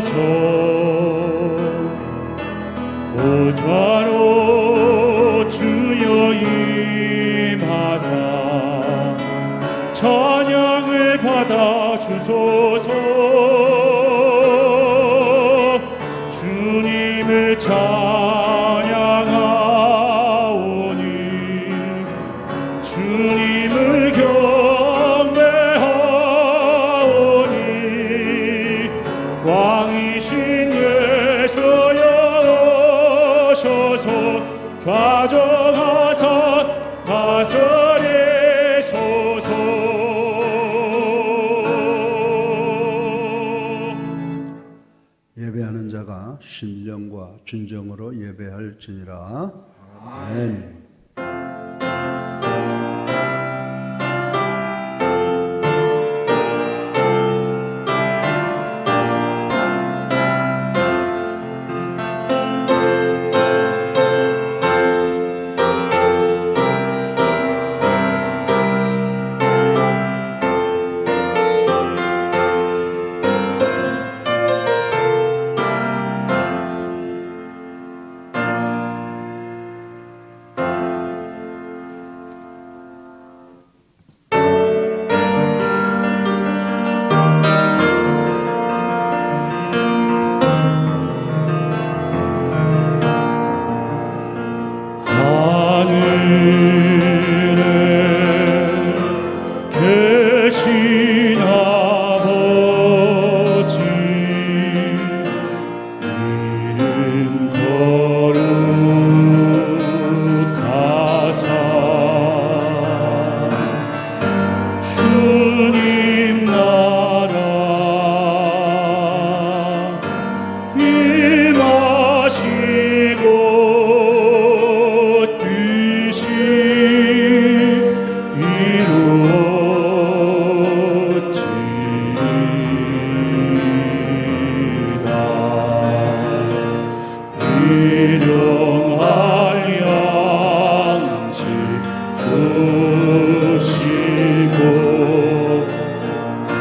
주소서. 보좌로 주여 임하사 찬양을 받아 주소서. 주님을 찬양하오니 주님을 경배하오니 왕이신 예수여 오셔서 좌정하사 다스리소서. 예배하는 자가 신령과 진정으로 예배할지니라. 아멘.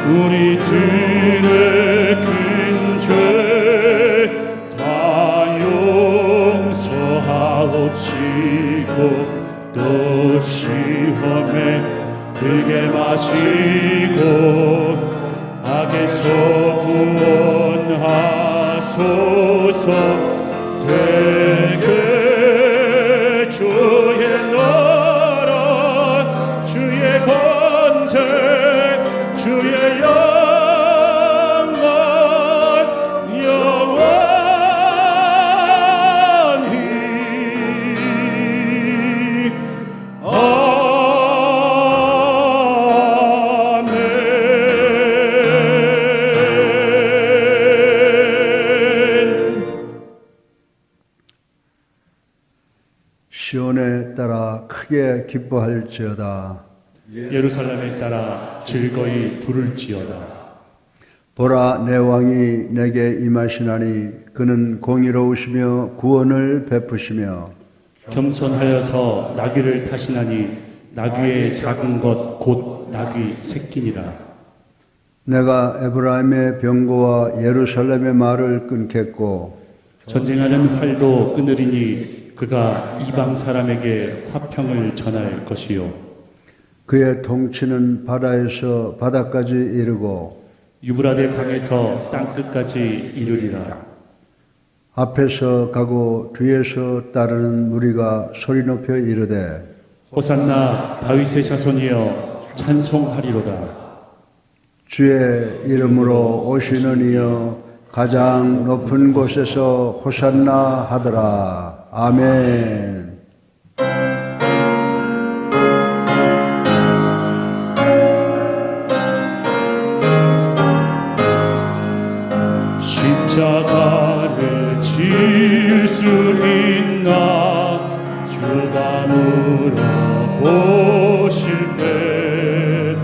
우리 들의 큰 죄 다 용서하옵시고 또 시험에 들게 마시고 악에서 구원하소서. 되게 주의 나라 주의 권세 주의 영광 영원히 아멘. 시온에 따라 크게 기뻐할지어다. 예루살렘에 따라 즐거이 부를지어다. 보라, 내 왕이 내게 임하시나니 그는 공의로우시며 구원을 베푸시며 겸손하여서 나귀를 타시나니 나귀의 작은 것 곧 나귀 새끼니라. 내가 에브라임의 병거와 예루살렘의 말을 끊겠고 전쟁하는 활도 끊으리니 그가 이방 사람에게 화평을 전할 것이요 그의 통치는 바다에서 바다까지 이르고 유브라데 강에서 땅끝까지 이르리라. 앞에서 가고 뒤에서 따르는 무리가 소리 높여 이르되 호산나 다윗의 자손이여 찬송하리로다. 주의 이름으로 오시는 이여 가장 높은 곳에서 호산나 하더라. 아멘. 십자가를 질 수 있나 주가 물어보실 때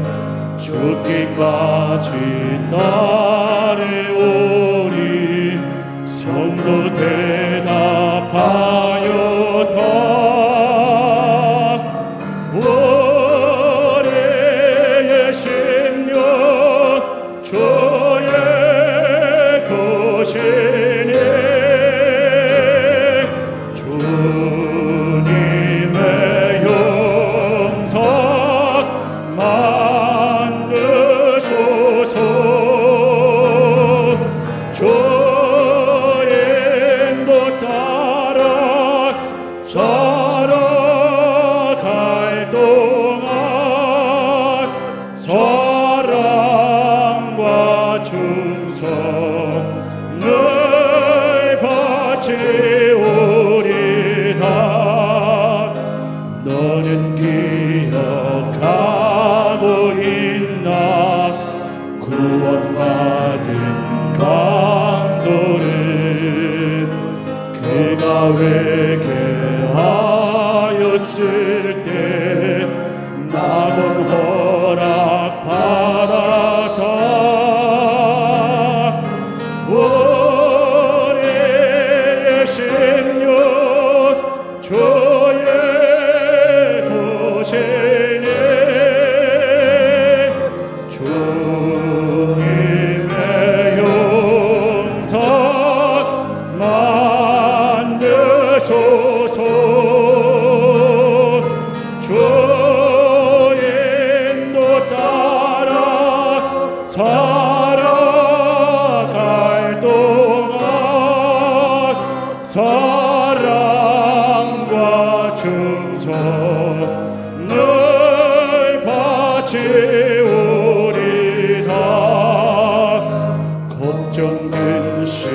죽기까지 따르오리. 성도 대답하여다. 오래의 심령 주의 것이라. 도시니 주님의 영상 만드소서. 주의 인도 따라 살아갈 동안 사랑과 충성을 바치오리다. 너는 기억하고 있나 구원받은 강도를 그가 회개하였을 때 낙원 허락받았다. 우리의 심령 주의 도시니 주님의 영상 만드소서. 주의 인도 따라 살아갈 동안 사랑과 충성을 바치오리다. 걱정 근심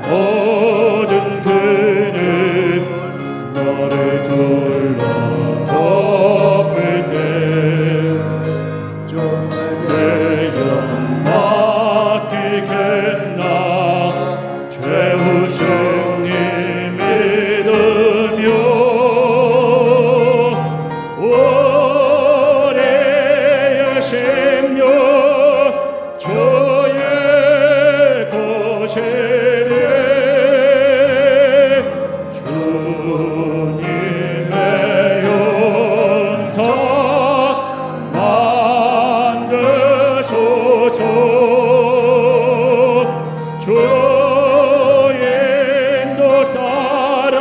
모든 그는 너를 둘러 덮을 때 내영 맡기겠나. 죄우 승리 믿으며 우리의 심령 주의 도시니 주님의 영상 만드소서. 주의 인도 따라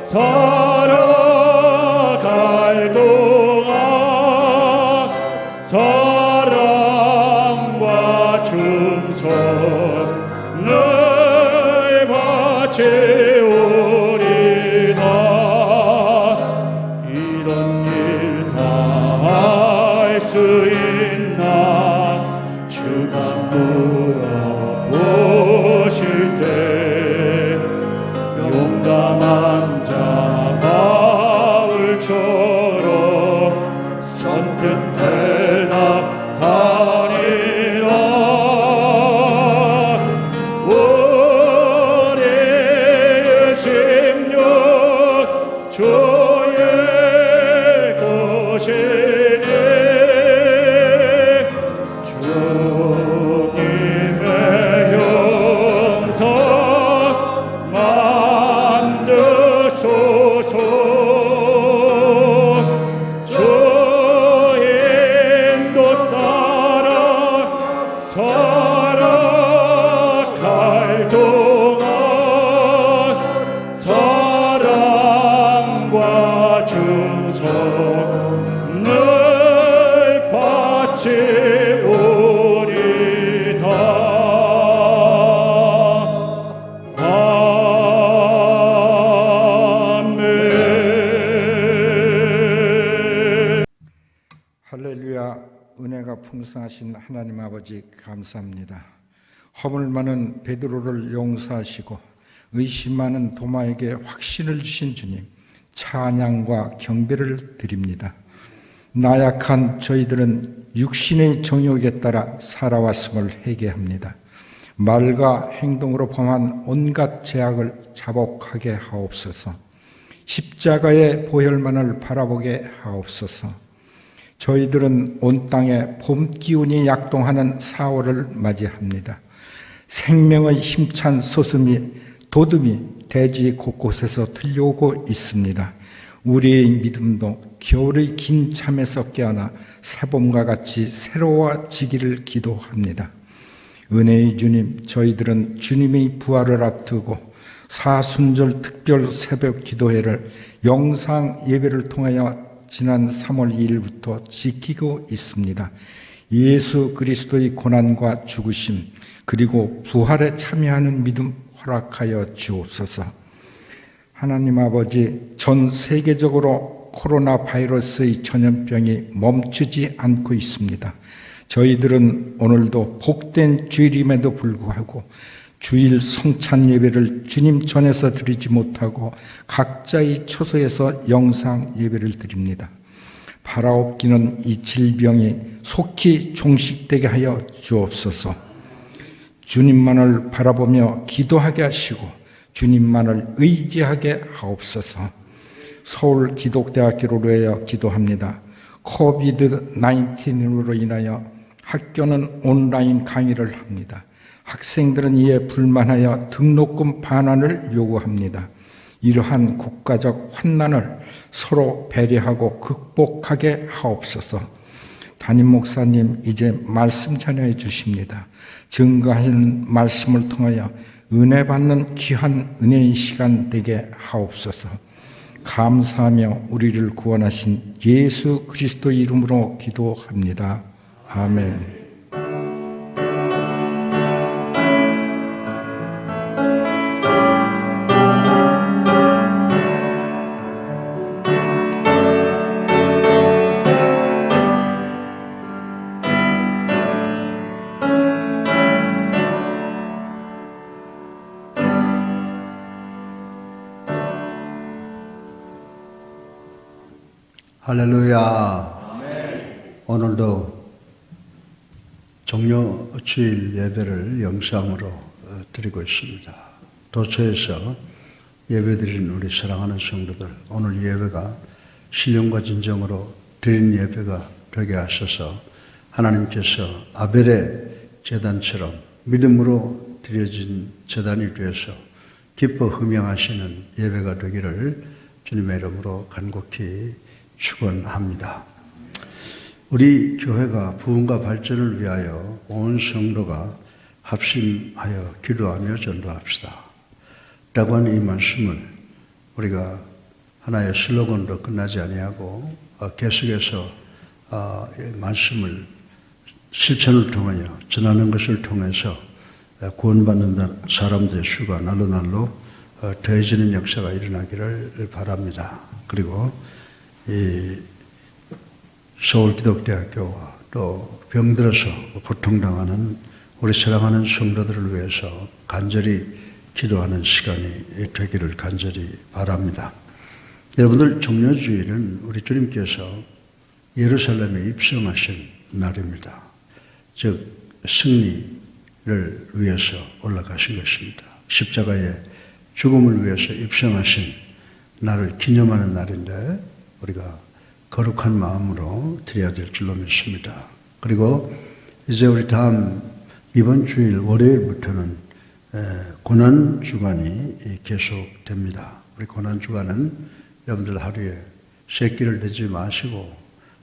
살아갈 동안 사랑과 충성을 바치오리다. 이런 일 다 할 수 있나 주가 물어보실 때 용감한 자 바울처럼 선뜻 대답하리라. 우리의 심령 주의 도시니 주님의 영상 만드소서. 주의 인도 따라 살아갈 동안 사랑과 충성을 바치오리다. 아멘. 할렐루야. 은혜가 풍성하신 하나님 아버지 감사합니다. 허물 많은 베드로를 용서하시고 의심 많은 도마에게 확신을 주신 주님, 찬양과 경배를 드립니다. 나약한 저희들은 육신의 정욕에 따라 살아왔음을 회개합니다. 말과 행동으로 범한 온갖 죄악을 자복하게 하옵소서. 십자가의 보혈만을 바라보게 하옵소서. 저희들은 온 땅에 봄 기운이 약동하는 4월을 맞이합니다. 생명의 힘찬 소슴이 도듬이 대지 곳곳에서 들려오고 있습니다. 우리의 믿음도 겨울의 긴 잠에서 깨어나 새봄과 같이 새로워지기를 기도합니다. 은혜의 주님, 저희들은 주님의 부활을 앞두고 사순절 특별 새벽 기도회를 영상 예배를 통하여 지난 3월 2일부터 지키고 있습니다. 예수 그리스도의 고난과 죽으심 그리고 부활에 참여하는 믿음 허락하여 주옵소서. 하나님 아버지, 전 세계적으로 코로나 바이러스의 전염병이 멈추지 않고 있습니다. 저희들은 오늘도 복된 주일임에도 불구하고 주일 성찬 예배를 주님 전에서 드리지 못하고 각자의 처소에서 영상 예배를 드립니다. 바라옵기는 이 질병이 속히 종식되게 하여 주옵소서. 주님만을 바라보며 기도하게 하시고 주님만을 의지하게 하옵소서. 서울 기독대학교로 위하여 기도합니다. 코비드-19으로 인하여 학교는 온라인 강의를 합니다. 학생들은 이에 불만하여 등록금 반환을 요구합니다. 이러한 국가적 환난을 서로 배려하고 극복하게 하옵소서. 담임 목사님, 이제 말씀 전해 주십니다. 증거하는 말씀을 통하여 은혜 받는 귀한 은혜의 시간 되게 하옵소서. 감사하며 우리를 구원하신 예수 그리스도 이름으로 기도합니다. 아멘. 할렐루야. 오늘도 종료주일 예배를 영상으로 드리고 있습니다. 도처에서 예배드린 우리 사랑하는 성도들, 오늘 예배가 신령과 진정으로 드린 예배가 되게 하셔서 하나님께서 아벨의 제단처럼 믿음으로 드려진 제단이 되어서 기뻐 흠양하시는 예배가 되기를 주님의 이름으로 간곡히 축원합니다. 우리 교회가 부흥과 발전을 위하여 온 성도가 합심하여 기도하며 전도합시다 라고 하는 이 말씀을 우리가 하나의 슬로건으로 끝나지 아니하고 계속해서 말씀을 실천을 통하여 전하는 것을 통해서 구원받는 사람들의 수가 날로 날로 더해지는 역사가 일어나기를 바랍니다. 그리고 이 서울기독대학교와 또 병들어서 고통당하는 우리 사랑하는 성도들을 위해서 간절히 기도하는 시간이 되기를 간절히 바랍니다. 여러분들, 종료주일은 우리 주님께서 예루살렘에 입성하신 날입니다. 즉 승리를 위해서 올라가신 것입니다. 십자가의 죽음을 위해서 입성하신 날을 기념하는 날인데 우리가 거룩한 마음으로 드려야 될 줄로 믿습니다. 그리고 이제 우리 이번 주일 월요일부터는 고난주간이 계속됩니다. 우리 고난주간은 여러분들 하루에 세 끼를 드지 마시고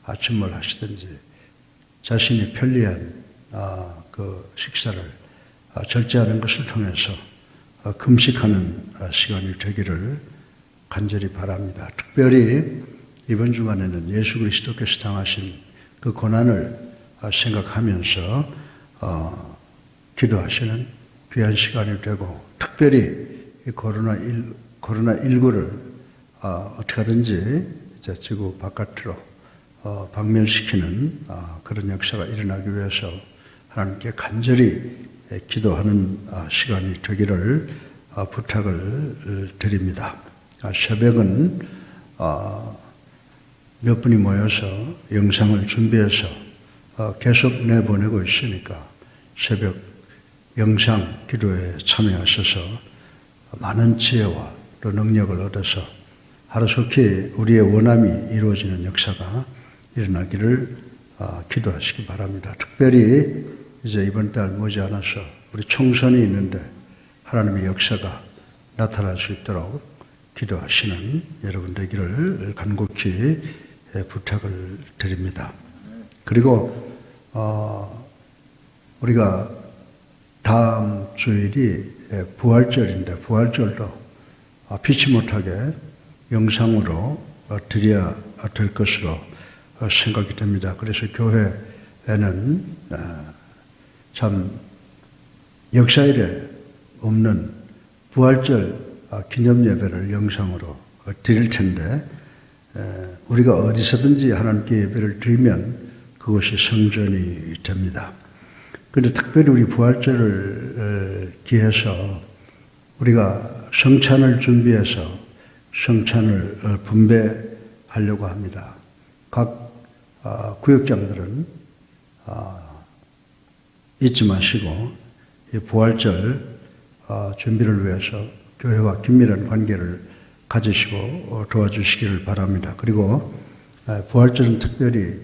아침을 하시든지 자신이 편리한 그 식사를 절제하는 것을 통해서 금식하는 시간이 되기를 간절히 바랍니다. 특별히 이번 주간에는 예수 그리스도께서 당하신 그 고난을 생각하면서 기도하시는 귀한 시간이 되고, 특별히 이 코로나19를 어떻게 하든지 이제 지구 바깥으로 박멸시키는 그런 역사가 일어나기 위해서 하나님께 간절히 기도하는 시간이 되기를 부탁을 드립니다. 새벽은 몇 분이 모여서 영상을 준비해서 계속 내보내고 있으니까 새벽 영상 기도에 참여하셔서 많은 지혜와 또 능력을 얻어서 하루속히 우리의 원함이 이루어지는 역사가 일어나기를 기도하시기 바랍니다. 특별히 이제 이번 달 머지않아서 우리 총선이 있는데 하나님의 역사가 나타날 수 있도록 기도하시는 여러분 되기를 간곡히 부탁을 드립니다. 그리고 우리가 다음 주일이 부활절인데 부활절도 피치 못하게 영상으로 드려야 될 것으로 생각이 됩니다. 그래서 교회에는 참 역사일에 없는 부활절 기념 예배를 영상으로 드릴 텐데 우리가 어디서든지 하나님께 예배를 드리면 그것이 성전이 됩니다. 그런데 특별히 우리 부활절을 기해서 우리가 성찬을 준비해서 성찬을 분배하려고 합니다. 각 구역장들은 잊지 마시고 이 부활절 준비를 위해서 교회와 긴밀한 관계를 가지시고 도와주시기를 바랍니다. 그리고 부활절은 특별히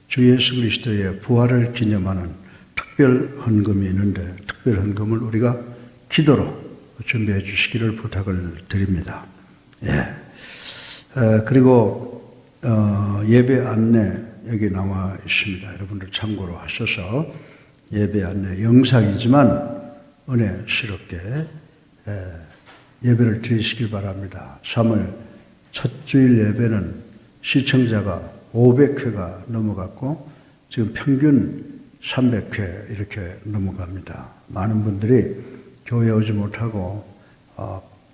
주 예수 그리스도의 부활을 기념하는 특별 헌금이 있는데 특별 헌금을 우리가 기도로 준비해 주시기를 부탁을 드립니다. 예. 그리고 예배 안내 여기 나와 있습니다. 여러분들 참고로 하셔서 예배 안내 영상이지만 은혜스럽게 예배를 드리시길 바랍니다. 3월 첫 주일 예배는 시청자가 500회가 넘어갔고 지금 평균 300회 이렇게 넘어갑니다. 많은 분들이 교회에 오지 못하고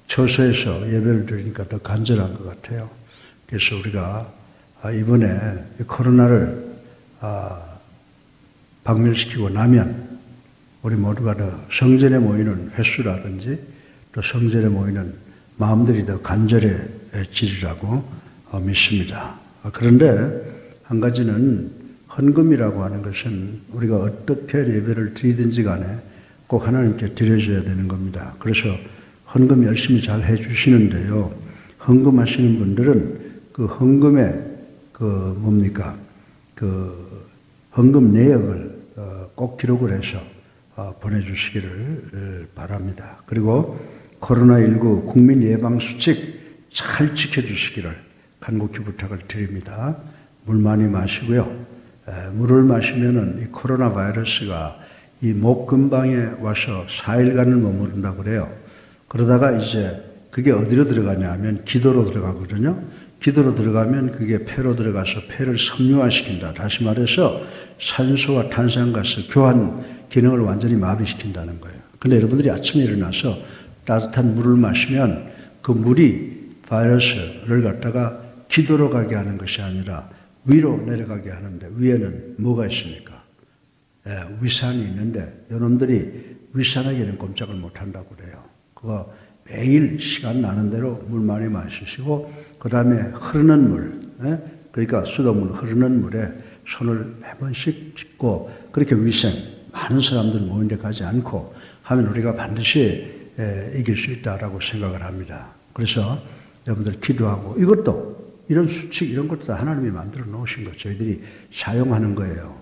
처소에서 예배를 드리니까 더 간절한 것 같아요. 그래서 우리가 이번에 코로나를 박멸시키고 나면 우리 모두가 더 성전에 모이는 횟수라든지 또 성전에 모이는 마음들이 더 간절해지리라고 믿습니다. 그런데 한 가지는 헌금이라고 하는 것은 우리가 어떻게 예배를 드리든지 간에 꼭 하나님께 드려줘야 되는 겁니다. 그래서 헌금 열심히 잘 해주시는데요. 헌금하시는 분들은 그 헌금의 헌금 내역을 꼭 기록을 해서 보내주시기를 바랍니다. 그리고 코로나19 국민 예방 수칙 잘 지켜주시기를 간곡히 부탁을 드립니다. 물 많이 마시고요. 물을 마시면은 이 코로나 바이러스가 이 목 근방에 와서 4일간을 머무른다고 그래요. 그러다가 이제 그게 어디로 들어가냐 하면 기도로 들어가거든요. 기도로 들어가면 그게 폐로 들어가서 폐를 섬유화시킨다. 다시 말해서 산소와 탄산가스 교환 기능을 완전히 마비시킨다는 거예요. 근데 여러분들이 아침에 일어나서 따뜻한 물을 마시면 그 물이 바이러스를 갖다가 기도로 가게 하는 것이 아니라 위로 내려가게 하는데 위에는 뭐가 있습니까? 위산이 있는데 여러분들이 위산에게는 꼼짝을 못한다고 그래요. 그거 매일 시간 나는 대로 물 많이 마시시고 그 다음에 흐르는 물, 그러니까 수돗물 흐르는 물에 손을 매번씩 씻고 그렇게 위생, 많은 사람들 모인 데 가지 않고 하면 우리가 반드시 이길 수 있다라고 생각을 합니다. 그래서 여러분들 기도하고 이것도 이런 수칙 이런 것도 다 하나님이 만들어 놓으신 거 저희들이 사용하는 거예요.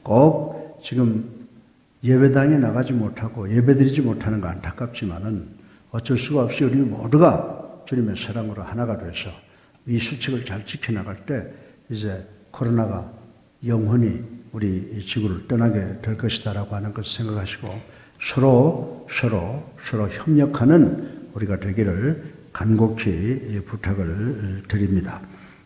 꼭 지금 예배당에 나가지 못하고 예배드리지 못하는 거 안타깝지만은 어쩔 수가 없이 우리 모두가 주님의 사랑으로 하나가 돼서 이 수칙을 잘 지켜나갈 때 이제 코로나가 영원히 우리 지구를 떠나게 될 것이다라고 하는 것을 생각하시고 서로 협력하는 우리가 되기를 간곡히 부탁을 드립니다.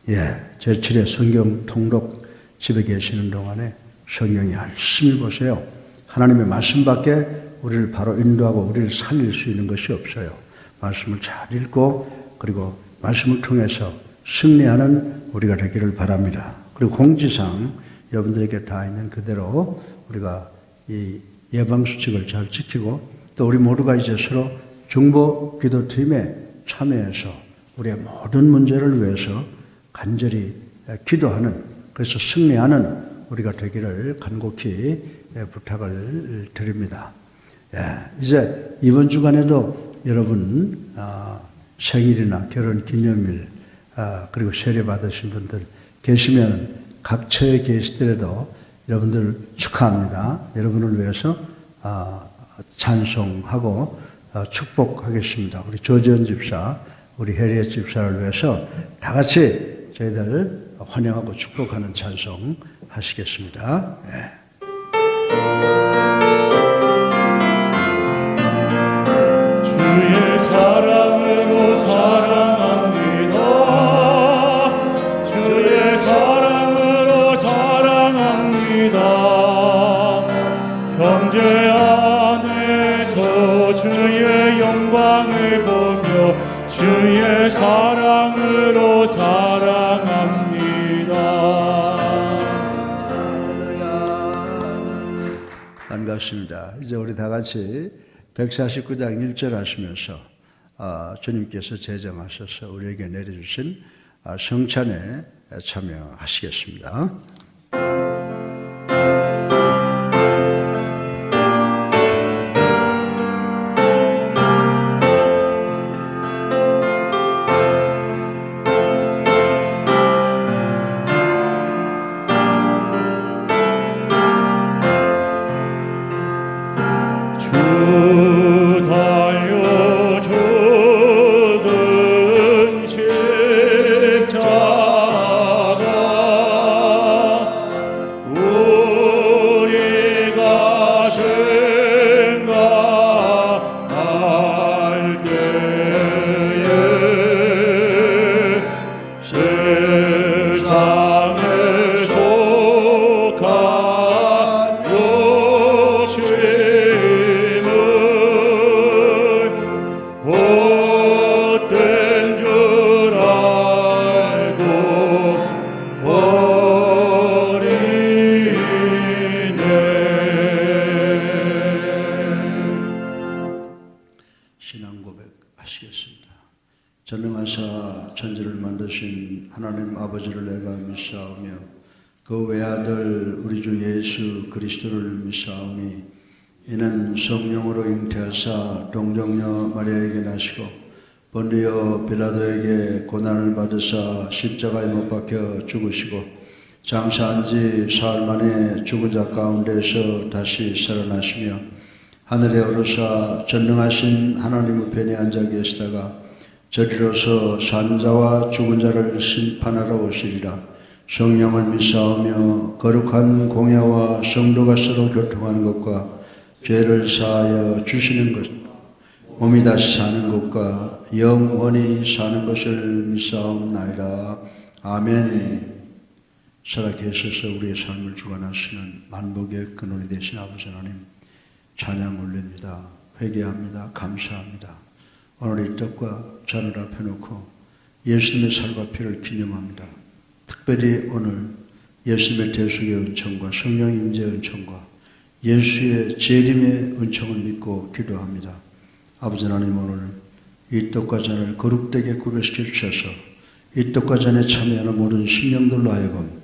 제7회 성경 통독 집에 계시는 동안에 성경 열심히 보세요. 하나님의 말씀밖에 우리를 바로 인도하고 우리를 살릴 수 있는 것이 없어요. 말씀을 잘 읽고 그리고 말씀을 통해서 승리하는 우리가 되기를 바랍니다. 그리고 공지상 여러분들에게 다 있는 그대로 우리가 이 예방수칙을 잘 지키고 또 우리 모두가 이제 서로 중보 기도팀에 참여해서 우리의 모든 문제를 위해서 간절히 기도하는 그래서 승리하는 우리가 되기를 간곡히 부탁을 드립니다. 이제 이번 주간에도 여러분 생일이나 결혼 기념일 그리고 세례 받으신 분들 계시면 각 처에 계시더라도 여러분들 축하합니다. 여러분을 위해서 찬송하고 축복하겠습니다. 우리 조지현 집사, 우리 해리의 집사를 위해서 다 같이 저희들 환영하고 축복하는 찬송 하시겠습니다. 주의 영광을 보며 주의 사랑으로 사랑합니다. 반갑습니다. 이제 우리 다 같이 149장 1절 하시면서 주님께서 제정하셔서 우리에게 내려주신 성찬에 참여하시겠습니다. 신앙 고백하시겠습니다. 전능하사 천지를 만드신 하나님 아버지를 내가 믿사오며 그 외아들 우리 주 예수 그리스도를 믿사오니 이는 성령으로 잉태하사 동정녀 마리아에게 나시고 본디오 빌라도에게 고난을 받으사 십자가에 못 박혀 죽으시고 장사한 지 사흘 만에 죽은 자 가운데서 다시 살아나시며 하늘에 오르사 전능하신 하나님 우편에 앉아 계시다가 저리로서 산자와 죽은 자를 심판하러 오시리라. 성령을 믿사오며 거룩한 공예와 성도가 서로 교통하는 것과 죄를 사하여 주시는 것, 몸이 다시 사는 것과 영원히 사는 것을 믿사옵나이다. 아멘. 살아계셔서 우리의 삶을 주관하시는 만복의 근원이 되신 아버지 하나님, 찬양 올립니다. 회개합니다. 감사합니다. 오늘 이 떡과 잔을 앞에 놓고 예수님의 살과 피를 기념합니다. 특별히 오늘 예수님의 대속의 은총과 성령 임재의 은총과 예수의 재림의 은총을 믿고 기도합니다. 아버지 하나님, 오늘 이 떡과 잔을 거룩되게 구별시켜 주셔서 이 떡과 잔에 참여하는 모든 심령들로 하여금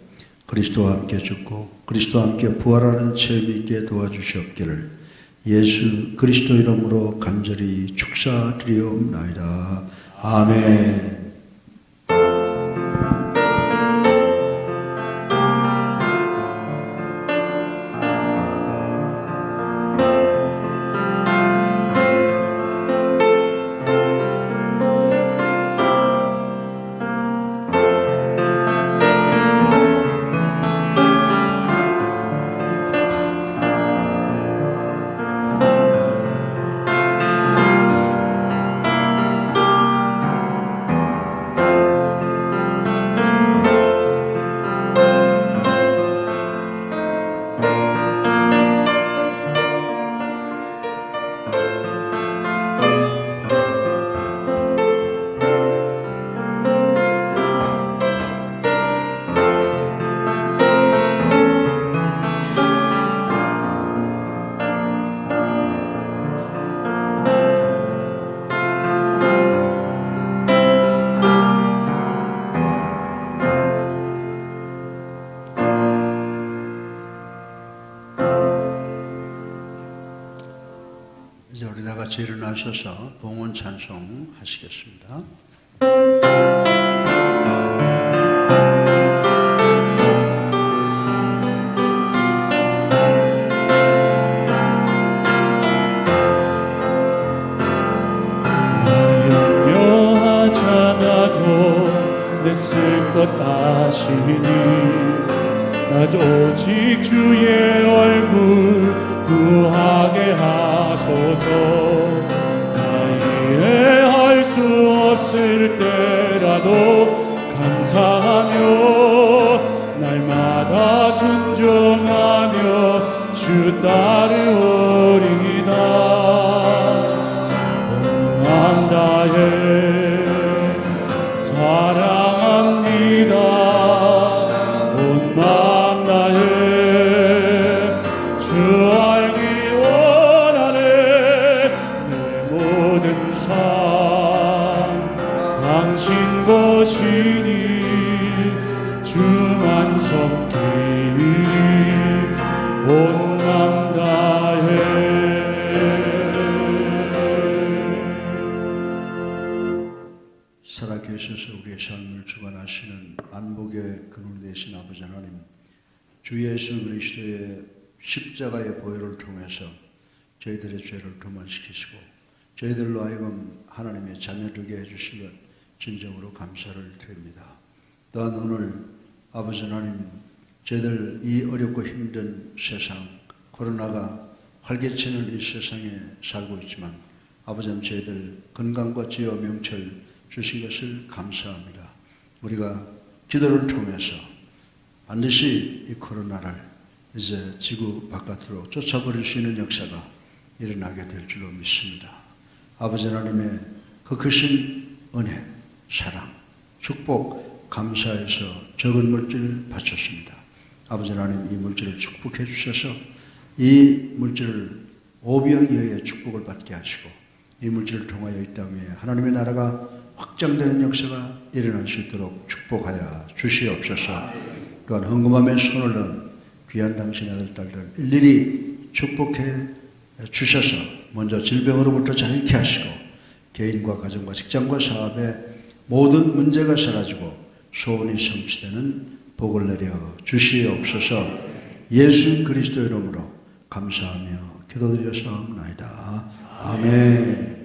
그리스도와 함께 죽고 그리스도와 함께 부활하는 체험이 있게 도와주시옵기를 예수 그리스도 이름으로 간절히 축사드리옵나이다. 아멘. 이제 우리 다 같이 일어나셔서 봉헌 찬송 하시겠습니다. 유명하잖아도 내 쓸 것 아시니 나도 오직 주의 얼굴 구하게 하소서. 다 이해할 수 없을 때라도 감사하며 날마다 순종하며 주 따르오리이다. 모든 삶 당신 것이니 주만 섬기리 온 맘 다해. 살아계셔서 우리의 삶을 주관하시는 안복의 근원 되신 아버지 하나님, 주 예수 그리스도의 십자가의 보혈을 통해서 저희들의 죄를 도말시키시고 저희들로 하여금 하나님의 자녀 되게 해주신 것 진정으로 감사를 드립니다. 또한 오늘 아버지 하나님, 저희들 이 어렵고 힘든 세상, 코로나가 활개치는 이 세상에 살고 있지만 아버지 하나님, 저희들 건강과 지혜와 명철 주신 것을 감사합니다. 우리가 기도를 통해서 반드시 이 코로나를 이제 지구 바깥으로 쫓아버릴 수 있는 역사가 일어나게 될 줄로 믿습니다. 아버지 하나님의 그 크신 은혜, 사랑, 축복 감사해서 적은 물질 바쳤습니다. 아버지 하나님, 이 물질을 축복해 주셔서 이 물질을 오병이어의 축복을 받게 하시고 이 물질을 통하여 이 땅 위에 하나님의 나라가 확장되는 역사가 일어날 수 있도록 축복하여 주시옵소서. 또한 헌금함에 손을 넣은 귀한 당신의 아들 딸들 일일이 축복해 주셔서 먼저 질병으로부터 자유케 하시고 개인과 가정과 직장과 사업의 모든 문제가 사라지고 소원이 성취되는 복을 내려 주시옵소서. 예수 그리스도의 이름으로 감사하며 기도드렸사옵나이다. 아멘.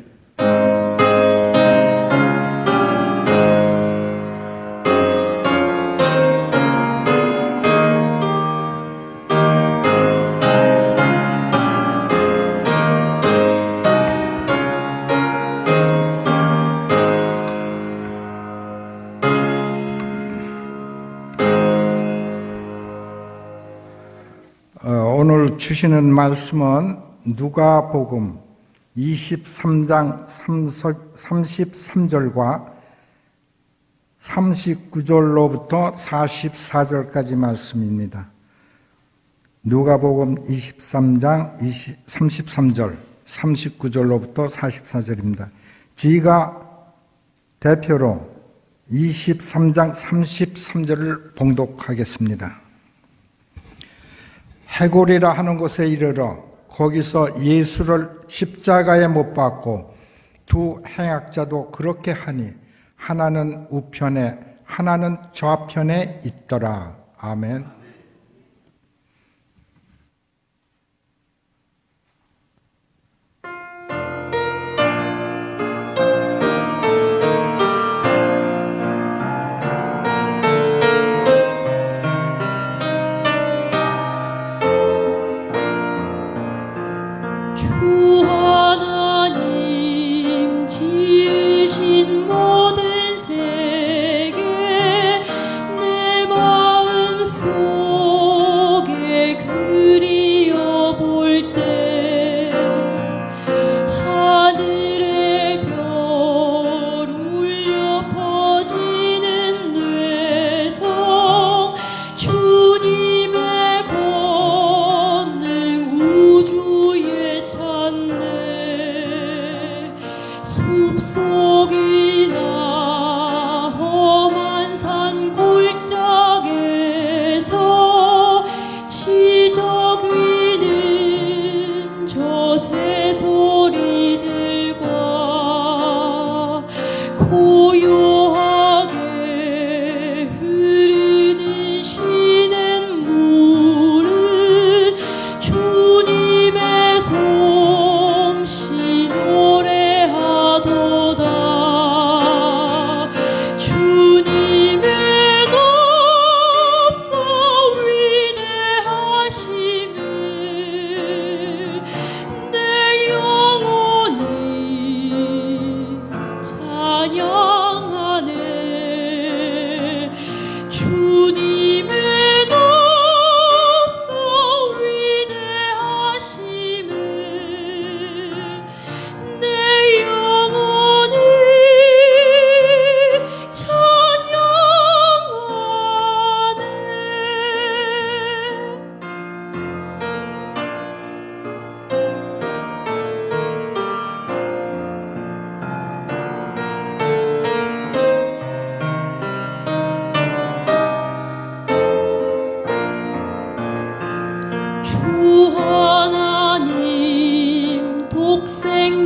오늘 주시는 말씀은 누가복음 23장 33절과 39절로부터 44절까지 말씀입니다. 누가복음 23장 33절, 39절로부터 44절입니다. 제가 대표로 23장 33절을 봉독하겠습니다. 해골이라 하는 곳에 이르러 거기서 예수를 십자가에 못 박고 두 행악자도 그렇게 하니 하나는 우편에 하나는 좌편에 있더라. 아멘. 솜씨 노래하도다.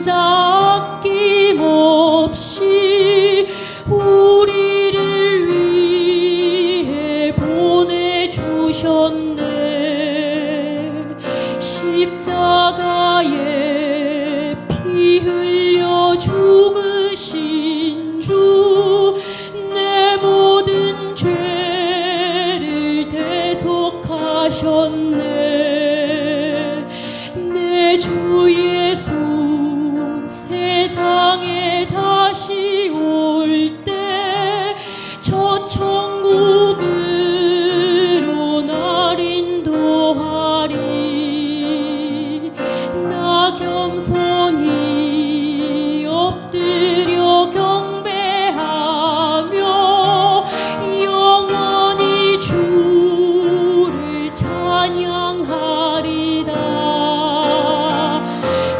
진짜 아낌없이 우리를 위해 보내주셨네. 십자가에 피 흘려 죽으신 주, 내 모든 죄를 대속하셨네. 내 주 예수 세상에 다시 올 때 저 천국으로 날 인도하리. 나 겸손히 엎드려 경배하며 영원히 주를 찬양하리다.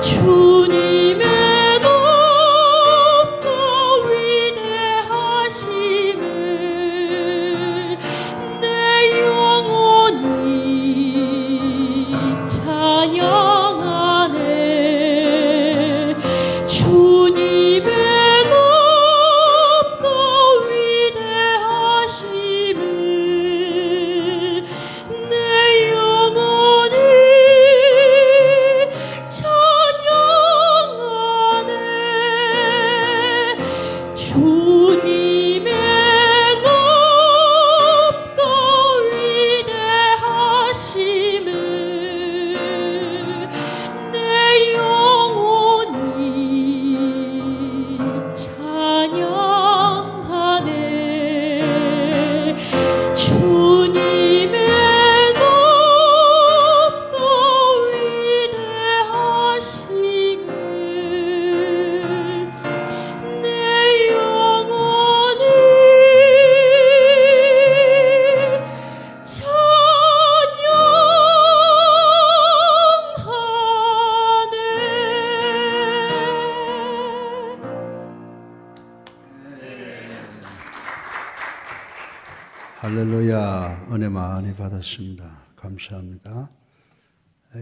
주님의 높고 위대하심을 내 영혼이 찬양하네. 주님의 높고 위대하심을 내 영혼이 찬양하네. 주님의 높고 위대하심을 내 영혼이 찬양하네. 주님의 높고 위대하심을 내 영혼이 찬양하네. 할렐루야. 은혜 많이 받았습니다. 감사합니다.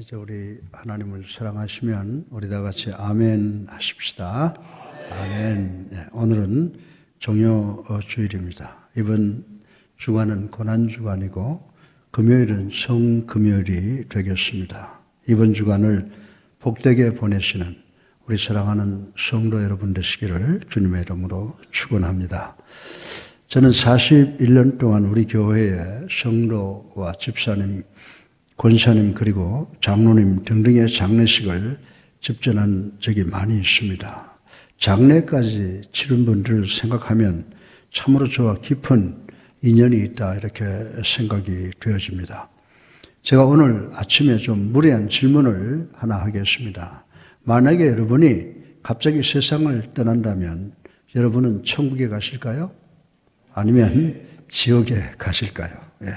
이제 우리 하나님을 사랑하시면 우리 다 같이 아멘 하십시다. 아멘. 네, 오늘은 종료 주일입니다. 이번 주간은 고난 주간이고 금요일은 성금요일이 되겠습니다. 이번 주간을 복되게 보내시는 우리 사랑하는 성도 여러분 되시기를 주님의 이름으로 축원합니다. 저는 41년 동안 우리 교회에 성도와 집사님, 권사님 그리고 장로님 등등의 장례식을 집전한 적이 많이 있습니다. 장례까지 치른 분들을 생각하면 참으로 저와 깊은 인연이 있다 이렇게 생각이 되어집니다. 제가 오늘 아침에 좀 무례한 질문을 하나 하겠습니다. 만약에 여러분이 갑자기 세상을 떠난다면 여러분은 천국에 가실까요? 아니면 지옥에 가실까요? 예.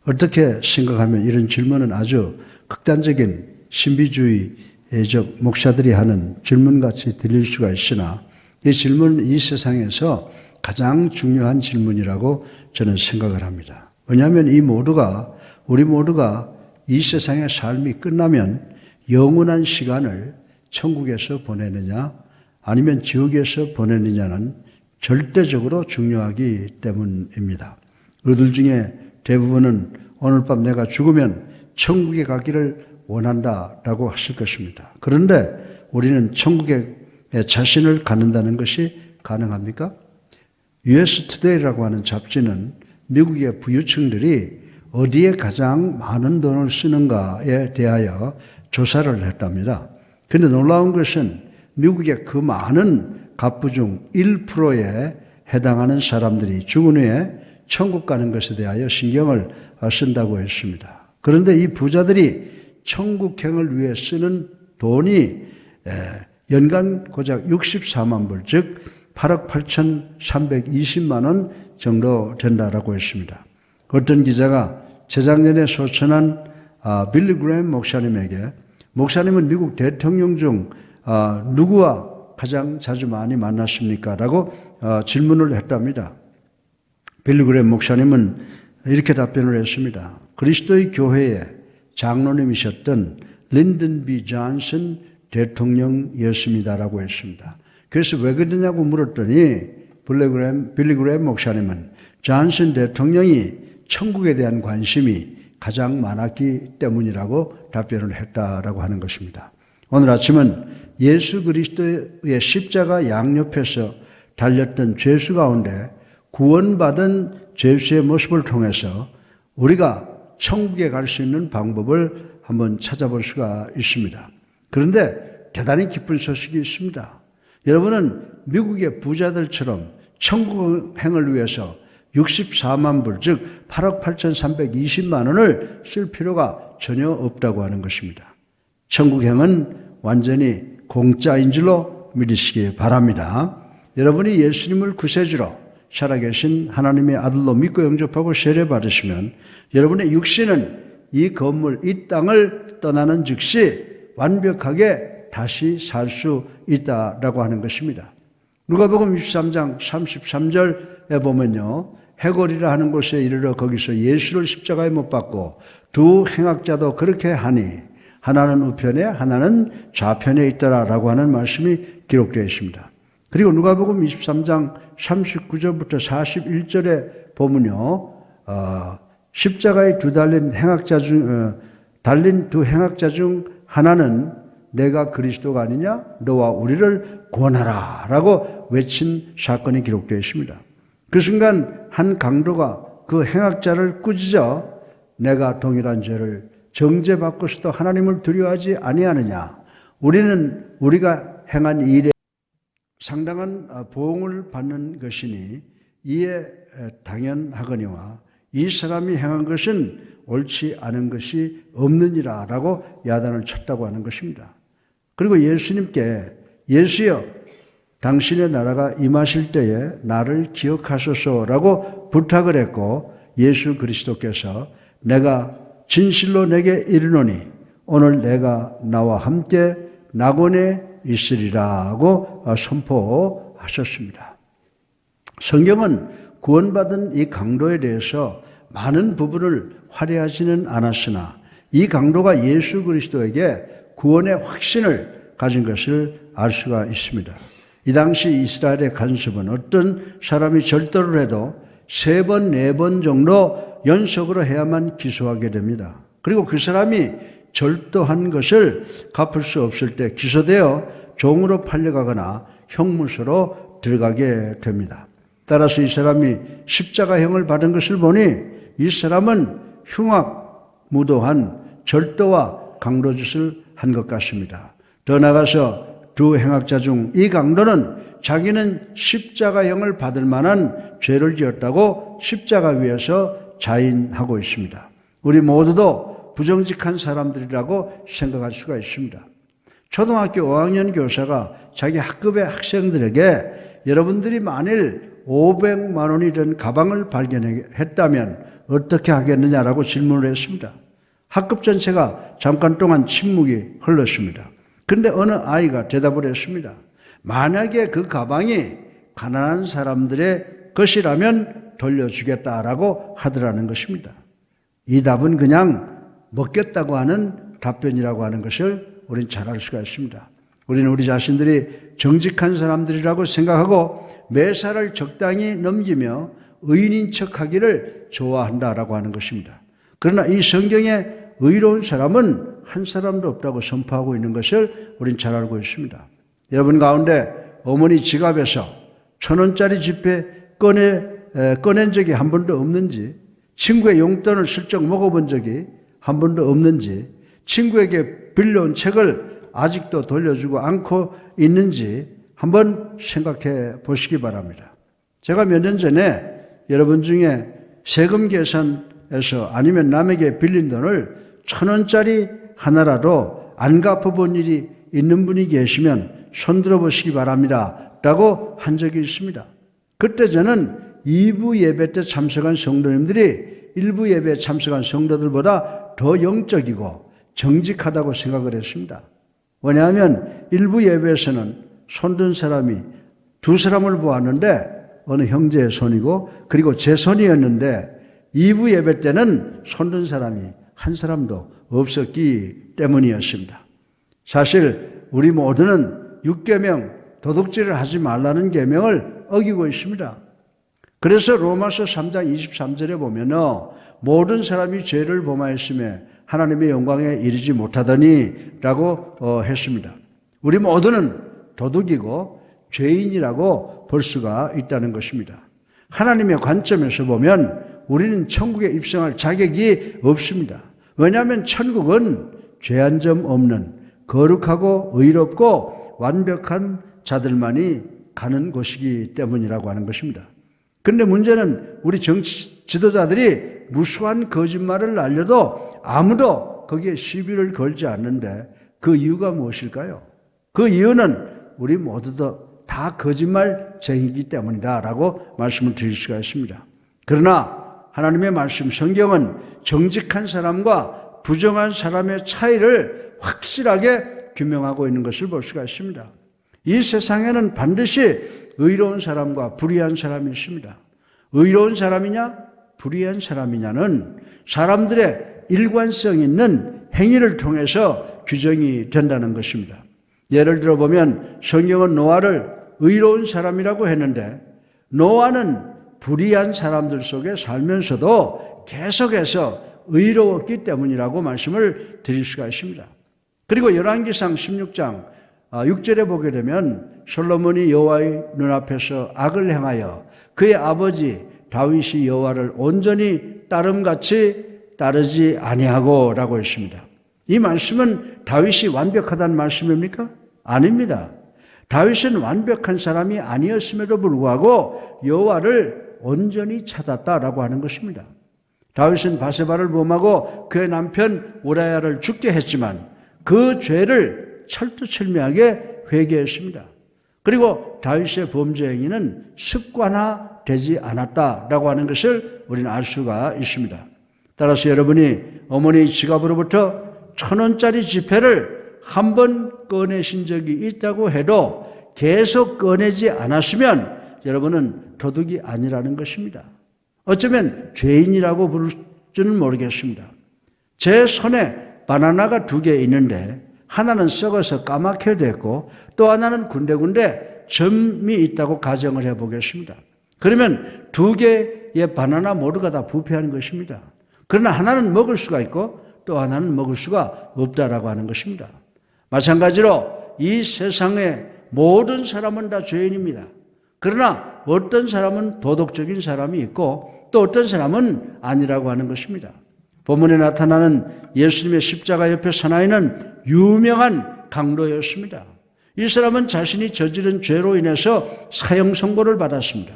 어떻게 생각하면 이런 질문은 아주 극단적인 신비주의적 목사들이 하는 질문같이 들릴 수가 있으나 이 질문은 이 세상에서 가장 중요한 질문이라고 저는 생각을 합니다. 왜냐하면 우리 모두가 이 세상의 삶이 끝나면 영원한 시간을 천국에서 보내느냐 아니면 지옥에서 보내느냐는 절대적으로 중요하기 때문입니다. 그들 중에 대부분은 오늘 밤 내가 죽으면 천국에 가기를 원한다라고 하실 것입니다. 그런데 우리는 천국에 자신을 갖는다는 것이 가능합니까? US Today라고 하는 잡지는 미국의 부유층들이 어디에 가장 많은 돈을 쓰는가에 대하여 조사를 했답니다. 그런데 놀라운 것은 미국의 그 많은 갑부 중 1%에 해당하는 사람들이 죽은 후에 천국 가는 것에 대하여 신경을 쓴다고 했습니다. 그런데 이 부자들이 천국행을 위해 쓰는 돈이 연간 고작 64만 불, 즉 8억 8,320만 원 정도 된다라고 했습니다. 어떤 기자가 재작년에 소천한 빌리 그레이엄 목사님에게 목사님은 미국 대통령 중 누구와 가장 자주 많이 만났습니까? 라고 질문을 했답니다. 빌리 그레이엄 목사님은 이렇게 답변을 했습니다. 그리스도의 교회의 장로님이셨던 린든 B. 존슨 대통령이었습니다라고 했습니다. 그래서 왜 그러냐고 물었더니 빌리 그레엄 목사님은 존슨 대통령이 천국에 대한 관심이 가장 많았기 때문이라고 답변을 했다라고 하는 것입니다. 오늘 아침은 예수 그리스도의 십자가 양옆에서 달렸던 죄수 가운데 구원받은 죄수의 모습을 통해서 우리가 천국에 갈 수 있는 방법을 한번 찾아볼 수가 있습니다. 그런데 대단히 기쁜 소식이 있습니다. 여러분은 미국의 부자들처럼 천국행을 위해서 64만 불, 즉 8억 8,320만 원을 쓸 필요가 전혀 없다고 하는 것입니다. 천국행은 완전히 공짜인 줄로 믿으시기 바랍니다. 여러분이 예수님을 구세주로 살아계신 하나님의 아들로 믿고 영접하고 세례받으시면 여러분의 육신은 이 건물, 이 땅을 떠나는 즉시 완벽하게 다시 살 수 있다라고 하는 것입니다. 누가복음 23장 33절에 보면요, 해골이라 하는 곳에 이르러 거기서 예수를 십자가에 못 박고 두 행악자도 그렇게 하니 하나는 우편에 하나는 좌편에 있더라라고 하는 말씀이 기록되어 있습니다. 그리고 누가복음 23장 39절부터 41절에 보면요, 십자가에 달린 두 행악자 중 하나는 내가 그리스도가 아니냐? 너와 우리를 구원하라 라고 외친 사건이 기록되어 있습니다. 그 순간 한 강도가 그 행악자를 꾸짖어 내가 동일한 죄를 정죄받고서도 하나님을 두려워하지 아니하느냐? 우리가 행한 일에 상당한 보응을 받는 것이니 이에 당연하거니와 이 사람이 행한 것은 옳지 않은 것이 없느니라 라고 야단을 쳤다고 하는 것입니다. 그리고 예수님께 예수여 당신의 나라가 임하실 때에 나를 기억하소서라고 부탁을 했고 예수 그리스도께서 내가 진실로 내게 이르노니 오늘 내가 나와 함께 낙원에 있으리라고 선포하셨습니다. 성경은 구원받은 이 강도에 대해서 많은 부분을 화려하지는 않았으나 이 강도가 예수 그리스도에게 구원의 확신을 가진 것을 알 수가 있습니다. 이 당시 이스라엘의 관습은 어떤 사람이 절도를 해도 3번, 4번 정도 연속으로 해야만 기소하게 됩니다. 그리고 그 사람이 절도한 것을 갚을 수 없을 때 기소되어 종으로 팔려가거나 형무소로 들어가게 됩니다. 따라서 이 사람이 십자가형을 받은 것을 보니 이 사람은 흉악무도한 절도와 강도짓을 한 것 같습니다. 더 나아가서 두 행악자 중 이 강도는 자기는 십자가형을 받을 만한 죄를 지었다고 십자가 위에서 자인하고 있습니다. 우리 모두도 부정직한 사람들이라고 생각할 수가 있습니다. 초등학교 5학년 교사가 자기 학급의 학생들에게 여러분들이 만일 500만 원이 든 가방을 발견했다면 어떻게 하겠느냐라고 질문을 했습니다. 학급 전체가 잠깐 동안 침묵이 흘렀습니다. 그런데 어느 아이가 대답을 했습니다. 만약에 그 가방이 가난한 사람들의 것이라면 돌려주겠다라고 하더라는 것입니다. 이 답은 그냥 먹겠다고 하는 답변이라고 하는 것을 우리는 잘 알 수가 있습니다. 우리는 우리 자신들이 정직한 사람들이라고 생각하고 매사를 적당히 넘기며 의인인 척하기를 좋아한다라고 하는 것입니다. 그러나 이 성경에 의로운 사람은 한 사람도 없다고 선포하고 있는 것을 우리는 잘 알고 있습니다. 여러분 가운데 어머니 지갑에서 1,000원짜리 지폐 꺼낸 적이 한 번도 없는지, 친구의 용돈을 슬쩍 먹어본 적이 한 번도 없는지, 친구에게 빌려온 책을 아직도 돌려주고 않고 있는지 한번 생각해 보시기 바랍니다. 제가 몇 년 전에 여러분 중에 세금 계산에서 아니면 남에게 빌린 돈을 1,000원짜리 하나라도 안 갚아본 일이 있는 분이 계시면 손들어 보시기 바랍니다 라고 한 적이 있습니다. 그때 저는 2부 예배 때 참석한 성도님들이 1부 예배에 참석한 성도들보다 더 영적이고 정직하다고 생각을 했습니다. 왜냐하면 1부 예배에서는 손든 사람이 2사람을 보았는데 어느 형제의 손이고 그리고 제 손이었는데 2부 예배 때는 손든 사람이 한 사람도 없었기 때문이었습니다. 사실 우리 모두는 6계명 도둑질을 하지 말라는 계명을 어기고 있습니다. 그래서 로마서 3장 23절에 보면은 모든 사람이 죄를 범하였으며 하나님의 영광에 이르지 못하더니 라고 했습니다. 우리 모두는 도둑이고 죄인이라고 볼 수가 있다는 것입니다. 하나님의 관점에서 보면 우리는 천국에 입성할 자격이 없습니다. 왜냐하면 천국은 죄 한 점 없는 거룩하고 의롭고 완벽한 자들만이 가는 곳이기 때문이라고 하는 것입니다. 그런데 문제는 우리 정치 지도자들이 무수한 거짓말을 날려도 아무도 거기에 시비를 걸지 않는데 그 이유가 무엇일까요? 그 이유는 우리 모두도 다 거짓말쟁이기 때문이다라고 말씀을 드릴 수가 있습니다. 그러나 하나님의 말씀 성경은 정직한 사람과 부정한 사람의 차이를 확실하게 규명하고 있는 것을 볼 수가 있습니다. 이 세상에는 반드시 의로운 사람과 불의한 사람이 있습니다. 의로운 사람이냐 불의한 사람이냐는 사람들의 일관성 있는 행위를 통해서 규정이 된다는 것입니다. 예를 들어 보면 성경은 노아를 의로운 사람이라고 했는데 노아는 불의한 사람들 속에 살면서도 계속해서 의로웠기 때문이라고 말씀을 드릴 수가 있습니다. 그리고 열왕기상 16장 6절에 보게 되면 솔로몬이 여호와의 눈앞에서 악을 행하여 그의 아버지 다윗이 여호와를 온전히 따름같이 따르지 아니하고 라고 했습니다. 이 말씀은 다윗이 완벽하다는 말씀입니까? 아닙니다. 다윗은 완벽한 사람이 아니었음에도 불구하고 여호와를 온전히 찾았다라고 하는 것입니다. 다윗은 바세바를 범하고 그의 남편 우라야를 죽게 했지만 그 죄를 철두철미하게 회개했습니다. 그리고 다윗의 범죄 행위는 습관화되지 않았다라고 하는 것을 우리는 알 수가 있습니다. 따라서 여러분이 어머니 지갑으로부터 1,000원짜리 지폐를 한 번 꺼내신 적이 있다고 해도 계속 꺼내지 않았으면 여러분은 도둑이 아니라는 것입니다. 어쩌면 죄인이라고 부를지는 모르겠습니다. 제 손에 바나나가 2개 있는데 하나는 썩어서 까맣게 됐고 또 하나는 군데군데 점이 있다고 가정을 해보겠습니다. 그러면 2개의 바나나 모두가 다 부패하는 것입니다. 그러나 하나는 먹을 수가 있고 또 하나는 먹을 수가 없다라고 하는 것입니다. 마찬가지로 이 세상의 모든 사람은 다 죄인입니다. 그러나 어떤 사람은 도덕적인 사람이 있고 또 어떤 사람은 아니라고 하는 것입니다. 본문에 나타나는 예수님의 십자가 옆에 사나이는 유명한 강도였습니다. 이 사람은 자신이 저지른 죄로 인해서 사형 선고를 받았습니다.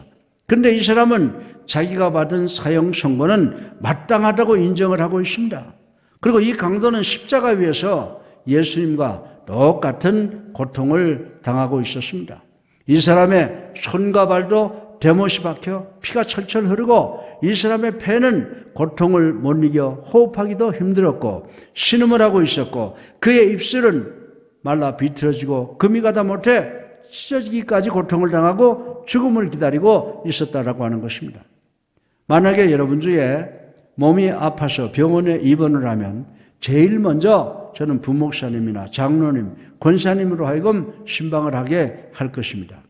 그런데 이 사람은 자기가 받은 사형 선고는 마땅하다고 인정을 하고 있습니다. 그리고 이 강도는 십자가 위에서 예수님과 똑같은 고통을 당하고 있었습니다. 이 사람의 손과 발도 대못이 박혀 피가 철철 흐르고 이 사람의 폐는 고통을 못 이겨 호흡하기도 힘들었고 신음을 하고 있었고 그의 입술은 말라 비틀어지고 금이 가다 못해 찢어지기까지 고통을 당하고 죽음을 기다리고 있었다라고 하는 것입니다. 만약에 여러분 중에 몸이 아파서 병원에 입원을 하면 제일 먼저 저는 부목사님이나 장로님, 권사님으로 하여금 신방을 하게 할 것입니다.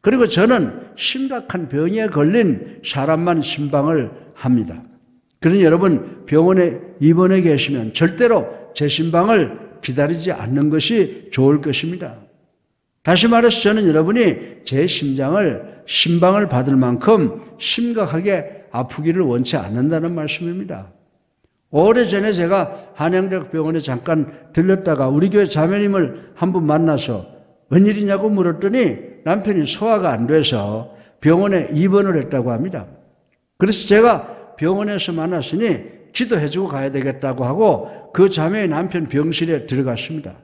그리고 저는 심각한 병에 걸린 사람만 신방을 합니다. 그러니 여러분 병원에 입원해 계시면 절대로 제 신방을 기다리지 않는 것이 좋을 것입니다. 다시 말해서 저는 여러분이 제 신방을 받을 만큼 심각하게 아프기를 원치 않는다는 말씀입니다. 오래전에 제가 한양대학병원에 잠깐 들렸다가 우리 교회 자매님을 한 분 만나서 웬일이냐고 물었더니 남편이 소화가 안 돼서 병원에 입원을 했다고 합니다. 그래서 제가 병원에서 만났으니 기도해주고 가야 되겠다고 하고 그 자매의 남편 병실에 들어갔습니다.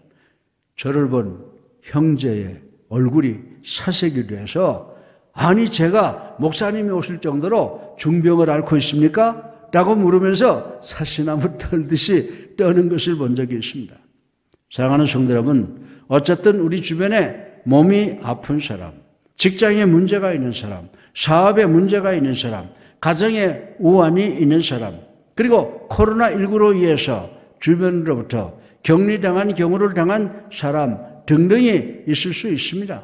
저를 본 형제의 얼굴이 사색이 돼서 아니 제가 목사님이 오실 정도로 중병을 앓고 있습니까? 라고 물으면서 사시나무 떨듯이 떠는 것을 본 적이 있습니다. 사랑하는 성도 여러분, 어쨌든 우리 주변에 몸이 아픈 사람, 직장에 문제가 있는 사람, 사업에 문제가 있는 사람, 가정에 우환이 있는 사람, 그리고 코로나19로 인해서 주변으로부터 격리당한 경우를 당한 사람 등등이 있을 수 있습니다.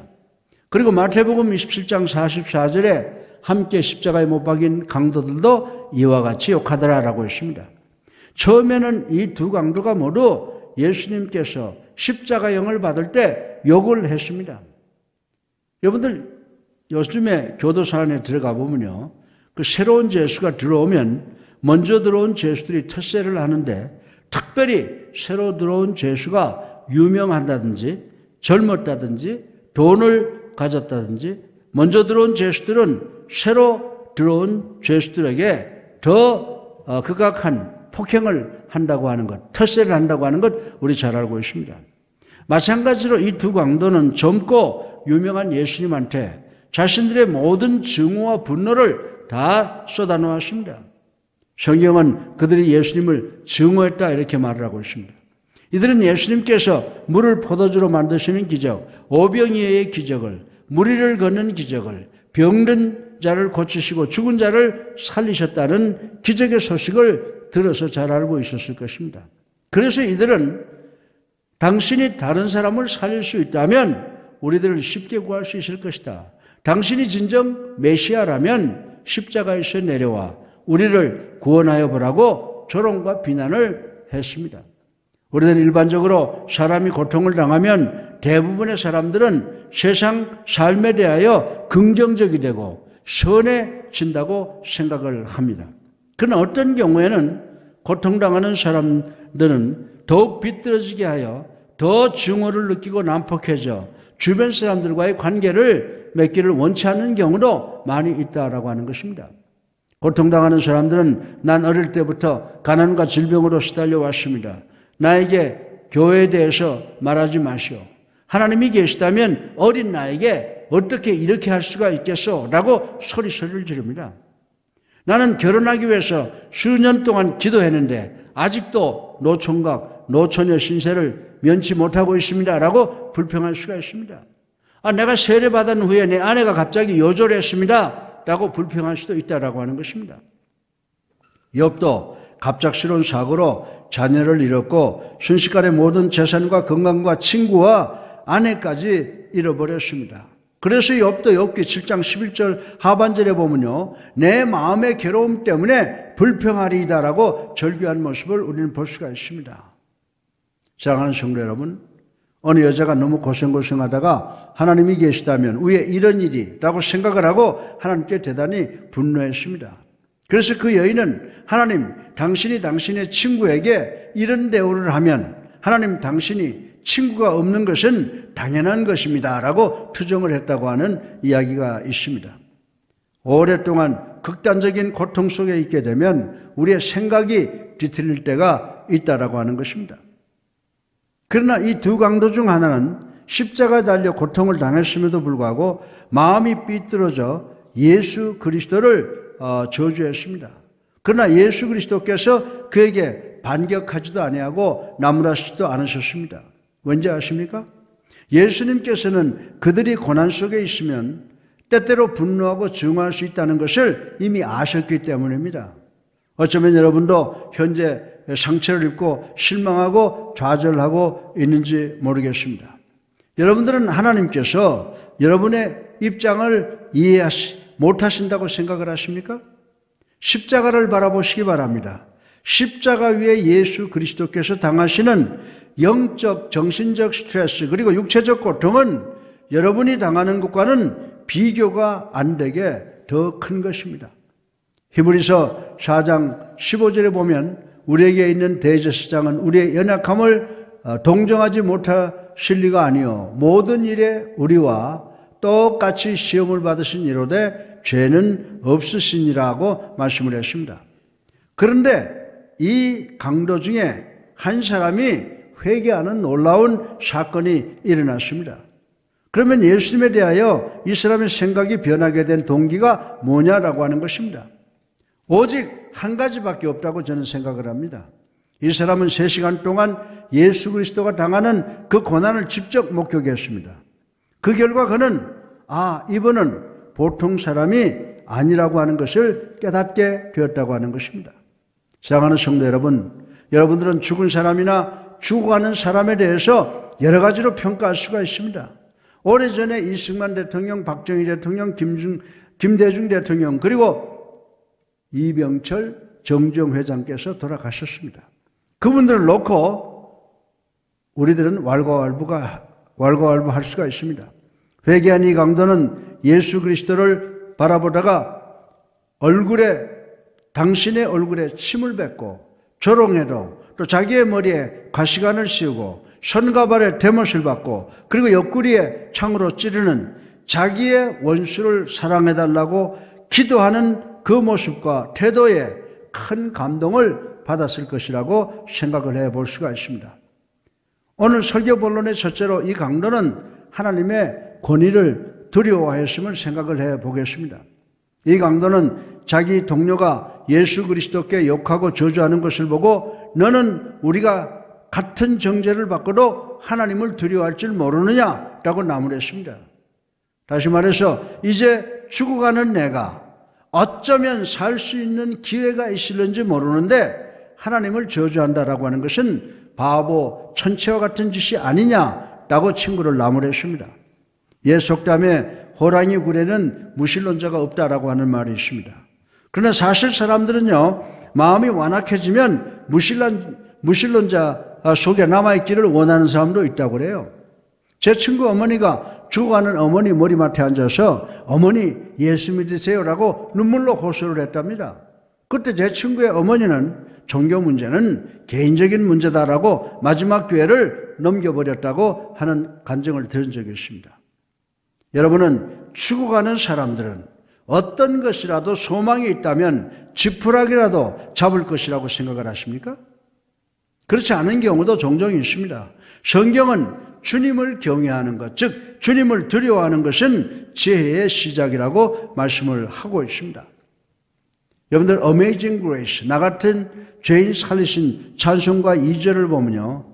그리고 마태복음 27장 44절에 함께 십자가에 못 박인 강도들도 이와 같이 욕하더라라고 했습니다. 처음에는 이 두 강도가 모두 예수님께서 십자가형을 받을 때 욕을 했습니다. 여러분들 요즘에 교도소 안에 들어가 보면요, 그 새로운 죄수가 들어오면 먼저 들어온 죄수들이 텃세를 하는데, 특별히 새로 들어온 죄수가 유명하다든지 젊었다든지 돈을 가졌다든지 먼저 들어온 죄수들은 새로 들어온 죄수들에게 더 극악한 폭행을 한다고 하는 것, 텃세를 한다고 하는 것 우리 잘 알고 있습니다. 마찬가지로 이 두 강도는 젊고 유명한 예수님한테 자신들의 모든 증오와 분노를 다 쏟아놓았습니다. 성경은 그들이 예수님을 증오했다 이렇게 말을 하고 있습니다. 이들은 예수님께서 물을 포도주로 만드시는 기적, 오병이어의 기적을, 무리를 걷는 기적을, 병든 자를 고치시고 죽은 자를 살리셨다는 기적의 소식을 들어서 잘 알고 있었을 것입니다. 그래서 이들은 당신이 다른 사람을 살릴 수 있다면 우리들을 쉽게 구할 수 있을 것이다. 당신이 진정 메시아라면 십자가에서 내려와 우리를 구원하여 보라고 조롱과 비난을 했습니다. 우리들은 일반적으로 사람이 고통을 당하면 대부분의 사람들은 세상 삶에 대하여 긍정적이 되고 선해진다고 생각을 합니다. 그러나 어떤 경우에는 고통당하는 사람들은 더욱 비뚤어지게 하여 더 증오를 느끼고 난폭해져 주변 사람들과의 관계를 맺기를 원치 않는 경우도 많이 있다라고 하는 것입니다. 고통당하는 사람들은 난 어릴 때부터 가난과 질병으로 시달려 왔습니다. 나에게 교회에 대해서 말하지 마시오. 하나님이 계시다면 어린 나에게 어떻게 이렇게 할 수가 있겠소? 라고 소리를 지릅니다. 나는 결혼하기 위해서 수년 동안 기도했는데 아직도 노총각, 노처녀 신세를 면치 못하고 있습니다. 라고 불평할 수가 있습니다. 내가 세례받은 후에 내 아내가 갑자기 요절했습니다. 라고 불평할 수도 있다라고 하는 것입니다. 욥도 갑작스러운 사고로 자녀를 잃었고 순식간에 모든 재산과 건강과 친구와 아내까지 잃어버렸습니다. 그래서 욥도 욥기 7장 11절 하반절에 보면요, 내 마음의 괴로움 때문에 불평하리이다라고 절규한 모습을 우리는 볼 수가 있습니다. 사랑하는 성도 여러분, 어느 여자가 너무 고생하다가 하나님이 계시다면 왜 이런 일이라고 생각을 하고 하나님께 대단히 분노했습니다. 그래서 그 여인은 하나님, 당신이 당신의 친구에게 이런 대우를 하면 하나님, 당신이 친구가 없는 것은 당연한 것입니다 라고 투정을 했다고 하는 이야기가 있습니다. 오랫동안 극단적인 고통 속에 있게 되면 우리의 생각이 뒤틀릴 때가 있다라고 하는 것입니다. 그러나 이 두 강도 중 하나는 십자가에 달려 고통을 당했음에도 불구하고 마음이 삐뚤어져 예수 그리스도를 저주했습니다. 그러나 예수 그리스도께서 그에게 반격하지도 아니하고 나무라시지도 않으셨습니다. 왠지 아십니까? 예수님께서는 그들이 고난 속에 있으면 때때로 분노하고 증오할 수 있다는 것을 이미 아셨기 때문입니다. 어쩌면 여러분도 현재 상처를 입고 실망하고 좌절하고 있는지 모르겠습니다. 여러분들은 하나님께서 여러분의 입장을 이해하시 못하신다고 생각을 하십니까? 십자가를 바라보시기 바랍니다. 십자가 위에 예수 그리스도께서 당하시는 영적, 정신적 스트레스 그리고 육체적 고통은 여러분이 당하는 것과는 비교가 안 되게 더 큰 것입니다. 히브리서 4장 15절에 보면 우리에게 있는 대제사장은 우리의 연약함을 동정하지 못하실 리가 아니요 모든 일에 우리와 똑같이 시험을 받으신 이로되 죄는 없으시니라고 말씀을 했습니다. 그런데 이 강도 중에 한 사람이 회개하는 놀라운 사건이 일어났습니다. 그러면 예수님에 대하여 이 사람의 생각이 변하게 된 동기가 뭐냐라고 하는 것입니다. 오직 한 가지밖에 없다고 저는 생각을 합니다. 이 사람은 3시간 동안 예수 그리스도가 당하는 그 고난을 직접 목격했습니다. 그 결과 그는 이분은 보통 사람이 아니라고 하는 것을 깨닫게 되었다고 하는 것입니다. 사랑하는 성도 여러분, 여러분들은 죽은 사람이나 죽어가는 사람에 대해서 여러 가지로 평가할 수가 있습니다. 오래전에 이승만 대통령, 박정희 대통령, 김대중 대통령, 그리고 이병철 정주영 회장께서 돌아가셨습니다. 그분들을 놓고 우리들은 왈가왈부할 수가 있습니다. 회개한 이 강도는 예수 그리스도를 바라보다가 당신의 얼굴에 침을 뱉고 조롱해도 또 자기의 머리에 가시관을 씌우고 손과 발에 대못을 받고 그리고 옆구리에 창으로 찌르는 자기의 원수를 사랑해달라고 기도하는 그 모습과 태도에 큰 감동을 받았을 것이라고 생각을 해볼 수가 있습니다. 오늘 설교 본론의 첫째로 이 강도는 하나님의 권위를 두려워했음을 생각을 해보겠습니다. 이 강도는 자기 동료가 예수 그리스도께 욕하고 저주하는 것을 보고 너는 우리가 같은 정죄를 받고도 하나님을 두려워할 줄 모르느냐라고 나무랬습니다. 다시 말해서 이제 죽어가는 내가 어쩌면 살 수 있는 기회가 있을는지 모르는데 하나님을 저주한다라고 하는 것은 바보, 천체와 같은 짓이 아니냐라고 친구를 나무랬습니다. 옛 속담에 호랑이 굴에는 무신론자가 없다라고 하는 말이 있습니다. 그러나 사실 사람들은요, 마음이 완악해지면 무신론자 속에 남아있기를 원하는 사람도 있다고 그래요. 제 친구 어머니가 죽어가는 어머니 머리맡에 앉아서 어머니 예수 믿으세요라고 눈물로 호소를 했답니다. 그때 제 친구의 어머니는 종교 문제는 개인적인 문제다라고 마지막 기회를 넘겨버렸다고 하는 간증을 들은 적이 있습니다. 여러분은 죽어가는 사람들은 어떤 것이라도 소망이 있다면 지푸라기라도 잡을 것이라고 생각을 하십니까? 그렇지 않은 경우도 종종 있습니다. 성경은 주님을 경외하는 것, 즉 주님을 두려워하는 것은 지혜의 시작이라고 말씀을 하고 있습니다. 여러분들 Amazing Grace, 나 같은 죄인 살리신 찬송가 2절을 보면요,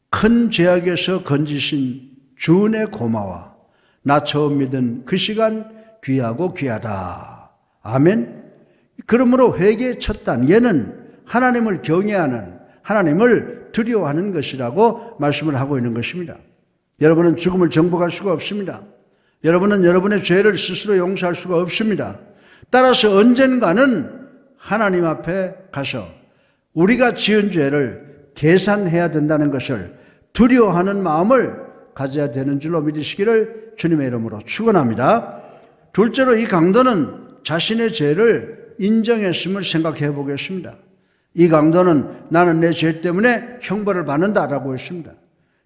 큰 죄악에서 건지신 주은혜 고마워, 나 처음 믿은 그 시간 귀하고 귀하다. 아멘. 그러므로 회개의 첫 단계는 하나님을 경외하는, 하나님을 두려워하는 것이라고 말씀을 하고 있는 것입니다. 여러분은 죽음을 정복할 수가 없습니다. 여러분은 여러분의 죄를 스스로 용서할 수가 없습니다. 따라서 언젠가는 하나님 앞에 가서 우리가 지은 죄를 계산해야 된다는 것을 두려워하는 마음을 가져야 되는 줄로 믿으시기를 주님의 이름으로 축원합니다. 둘째로 이 강도는 자신의 죄를 인정했음을 생각해 보겠습니다. 이 강도는 나는 내 죄 때문에 형벌을 받는다라고 했습니다.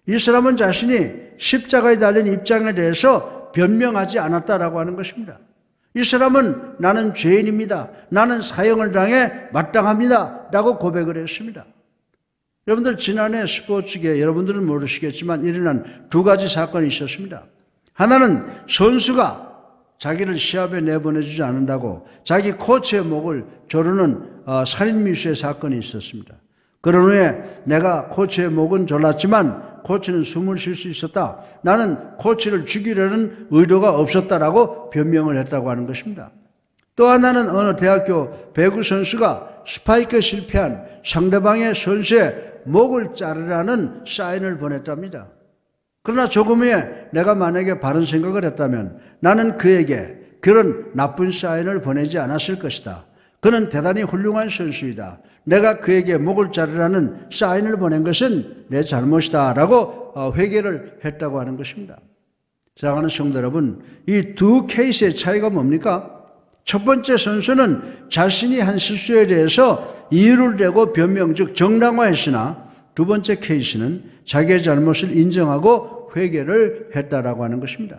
이 사람은 자신이 십자가에 달린 입장에 대해서 변명하지 않았다라고 하는 것입니다. 이 사람은 나는 죄인입니다. 나는 사형을 당해 마땅합니다. 라고 고백을 했습니다. 여러분들 지난해 스포츠계 여러분들은 모르시겠지만 일어난 두 가지 사건이 있었습니다. 하나는 선수가 자기를 시합에 내보내주지 않는다고 자기 코치의 목을 조르는 살인미수의 사건이 있었습니다. 그런 후에 내가 코치의 목은 졸랐지만 코치는 숨을 쉴 수 있었다. 나는 코치를 죽이려는 의도가 없었다라고 변명을 했다고 하는 것입니다. 또 하나는 어느 대학교 배구 선수가 스파이크에 실패한 상대방의 선수의 목을 자르라는 사인을 보냈답니다. 그러나 조금 후에 내가 만약에 바른 생각을 했다면 나는 그에게 그런 나쁜 사인을 보내지 않았을 것이다. 그는 대단히 훌륭한 선수이다. 내가 그에게 목을 자르라는 사인을 보낸 것은 내 잘못이다 라고 회개를 했다고 하는 것입니다. 사랑하는 성도 여러분, 이 두 케이스의 차이가 뭡니까? 첫 번째 선수는 자신이 한 실수에 대해서 이유를 대고 변명, 즉 정당화했으나 두 번째 케이스는 자기의 잘못을 인정하고 회개를 했다라고 하는 것입니다.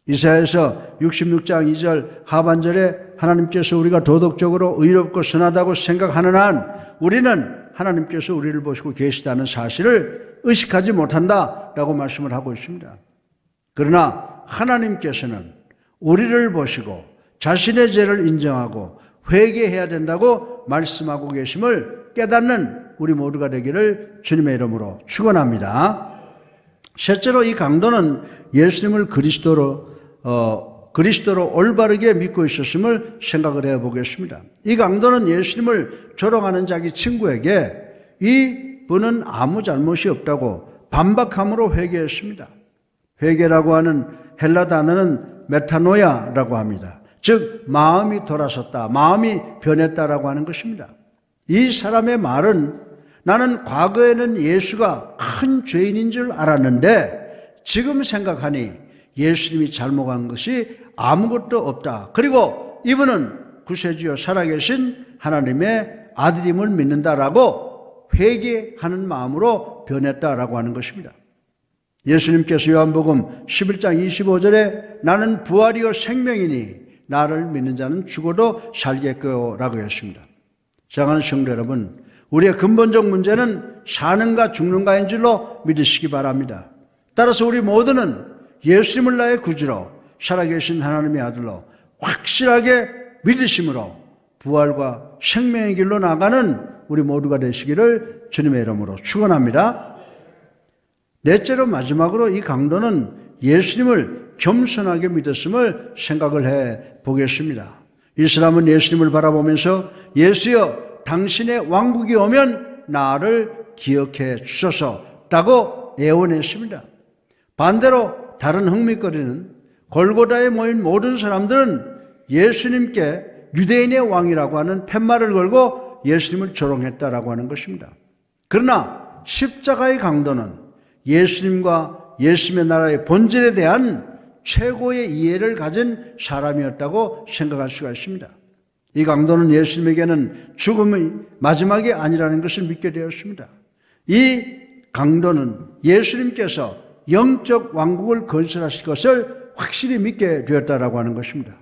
이사야서 66장 2절 하반절에 하나님께서 우리가 도덕적으로 의롭고 선하다고 생각하는 한 우리는 하나님께서 우리를 보시고 계시다는 사실을 의식하지 못한다라고 말씀을 하고 있습니다. 그러나 하나님께서는 우리를 보시고 자신의 죄를 인정하고 회개해야 된다고 말씀하고 계심을 깨닫는 우리 모두가 되기를 주님의 이름으로 축원합니다. 셋째로 이 강도는 예수님을 그리스도로 올바르게 믿고 있었음을 생각을 해보겠습니다. 이 강도는 예수님을 조롱하는 자기 친구에게 이분은 아무 잘못이 없다고 반박함으로 회개했습니다. 회개라고 하는 헬라 단어는 메타노야라고 합니다. 즉 마음이 돌아섰다, 마음이 변했다라고 하는 것입니다. 이 사람의 말은 나는 과거에는 예수가 큰 죄인인 줄 알았는데 지금 생각하니 예수님이 잘못한 것이 아무것도 없다. 그리고 이분은 구세주여 살아계신 하나님의 아들임을 믿는다라고 회개하는 마음으로 변했다라고 하는 것입니다. 예수님께서 요한복음 11장 25절에 나는 부활이요 생명이니 나를 믿는 자는 죽어도 살겠고요 라고 했습니다. 사랑하는 성도 여러분, 우리의 근본적 문제는 사는가 죽는가인 줄로 믿으시기 바랍니다. 따라서 우리 모두는 예수님을 나의 구주로 살아계신 하나님의 아들로 확실하게 믿으심으로 부활과 생명의 길로 나가는 우리 모두가 되시기를 주님의 이름으로 축원합니다. 넷째로 마지막으로 이 강도는 예수님을 겸손하게 믿었음을 생각을 해 보겠습니다. 이 사람은 예수님을 바라보면서 예수여 당신의 왕국이 오면 나를 기억해 주소서라고 애원했습니다. 반대로 다른 흥미거리는 골고다에 모인 모든 사람들은 예수님께 유대인의 왕이라고 하는 팻말을 걸고 예수님을 조롱했다라고 하는 것입니다. 그러나 십자가의 강도는 예수님과 예수님의 나라의 본질에 대한 최고의 이해를 가진 사람이었다고 생각할 수가 있습니다. 이 강도는 예수님에게는 죽음의 마지막이 아니라는 것을 믿게 되었습니다. 이 강도는 예수님께서 영적 왕국을 건설하실 것을 확실히 믿게 되었다라고 하는 것입니다.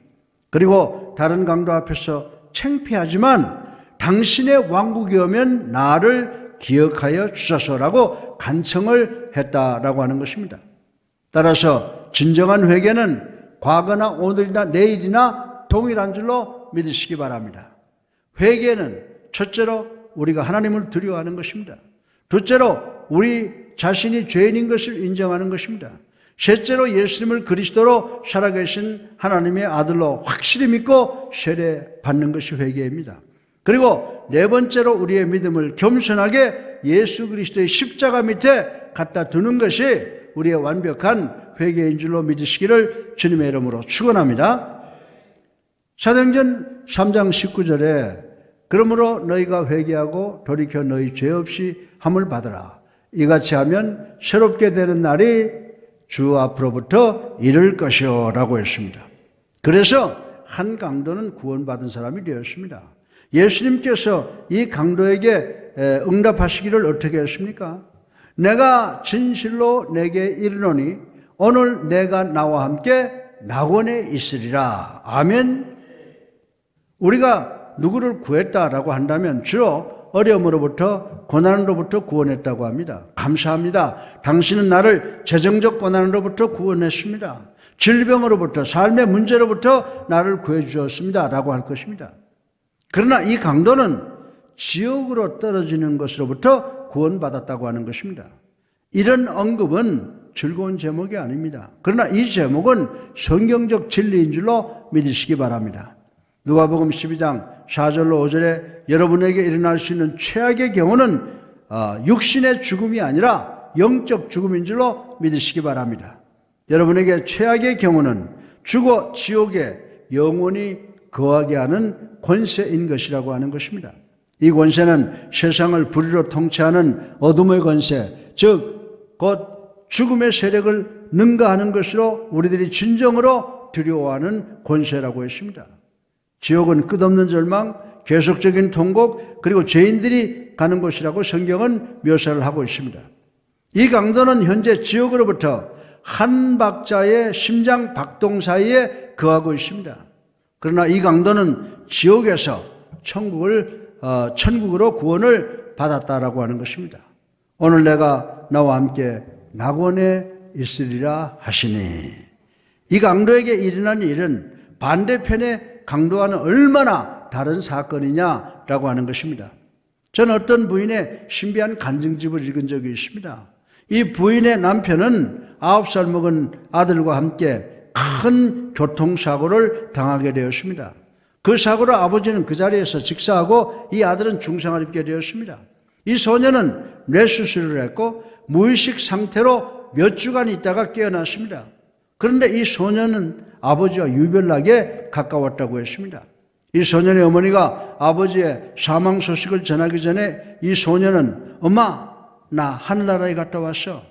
그리고 다른 강도 앞에서 창피하지만 당신의 왕국이 오면 나를 기억하여 주소서라고 간청을 했다라고 하는 것입니다. 따라서 진정한 회개는 과거나 오늘이나 내일이나 동일한 줄로 믿으시기 바랍니다. 회개는 첫째로 우리가 하나님을 두려워하는 것입니다. 둘째로 우리 자신이 죄인인 것을 인정하는 것입니다. 셋째로 예수님을 그리스도로 살아계신 하나님의 아들로 확실히 믿고 세례받는 것이 회개입니다. 그리고 네 번째로 우리의 믿음을 겸손하게 예수 그리스도의 십자가 밑에 갖다 두는 것이 우리의 완벽한 회개인 줄로 믿으시기를 주님의 이름으로 축원합니다. 사도행전 3장 19절에 그러므로 너희가 회개하고 돌이켜 너희 죄 없이 함을 받으라. 이같이 하면 새롭게 되는 날이 주 앞으로부터 이를 것이요 라고 했습니다. 그래서 한 강도는 구원받은 사람이 되었습니다. 예수님께서 이 강도에게 응답하시기를 어떻게 했습니까? 내가 진실로 내게 이르노니 오늘 내가 나와 함께 낙원에 있으리라. 아멘. 우리가 누구를 구했다라고 한다면 주로 어려움으로부터 고난으로부터 구원했다고 합니다. 감사합니다. 당신은 나를 재정적 고난으로부터 구원했습니다. 질병으로부터 삶의 문제로부터 나를 구해주었습니다 라고 할 것입니다. 그러나 이 강도는 지옥으로 떨어지는 것으로부터 구원받았다고 하는 것입니다. 이런 언급은 즐거운 제목이 아닙니다. 그러나 이 제목은 성경적 진리인 줄로 믿으시기 바랍니다. 누가복음 12장 4절로 5절에 여러분에게 일어날 수 있는 최악의 경우는 육신의 죽음이 아니라 영적 죽음인 줄로 믿으시기 바랍니다. 여러분에게 최악의 경우는 죽어 지옥에 영원히 거하게 하는 권세인 것이라고 하는 것입니다. 이 권세는 세상을 불의로 통치하는 어둠의 권세, 즉 곧 죽음의 세력을 능가하는 것으로 우리들이 진정으로 두려워하는 권세라고 했습니다. 지옥은 끝없는 절망, 계속적인 통곡, 그리고 죄인들이 가는 곳이라고 성경은 묘사를 하고 있습니다. 이 강도는 현재 지옥으로부터 한 박자의 심장 박동 사이에 거하고 있습니다. 그러나 이 강도는 지옥에서 천국으로 구원을 받았다라고 하는 것입니다. 오늘 내가 나와 함께 낙원에 있으리라 하시니, 이 강도에게 일어난 일은 반대편의 강도와는 얼마나 다른 사건이냐라고 하는 것입니다. 저는 어떤 부인의 신비한 간증집을 읽은 적이 있습니다. 이 부인의 남편은 9살 먹은 아들과 함께 큰 교통사고를 당하게 되었습니다. 그 사고로 아버지는 그 자리에서 직사하고 이 아들은 중상을 입게 되었습니다. 이 소년은 뇌수술을 했고 무의식 상태로 몇 주간 있다가 깨어났습니다. 그런데 이 소년은 아버지와 유별나게 가까웠다고 했습니다. 이 소년의 어머니가 아버지의 사망 소식을 전하기 전에 이 소년은 엄마, 나 하늘나라에 갔다 왔어.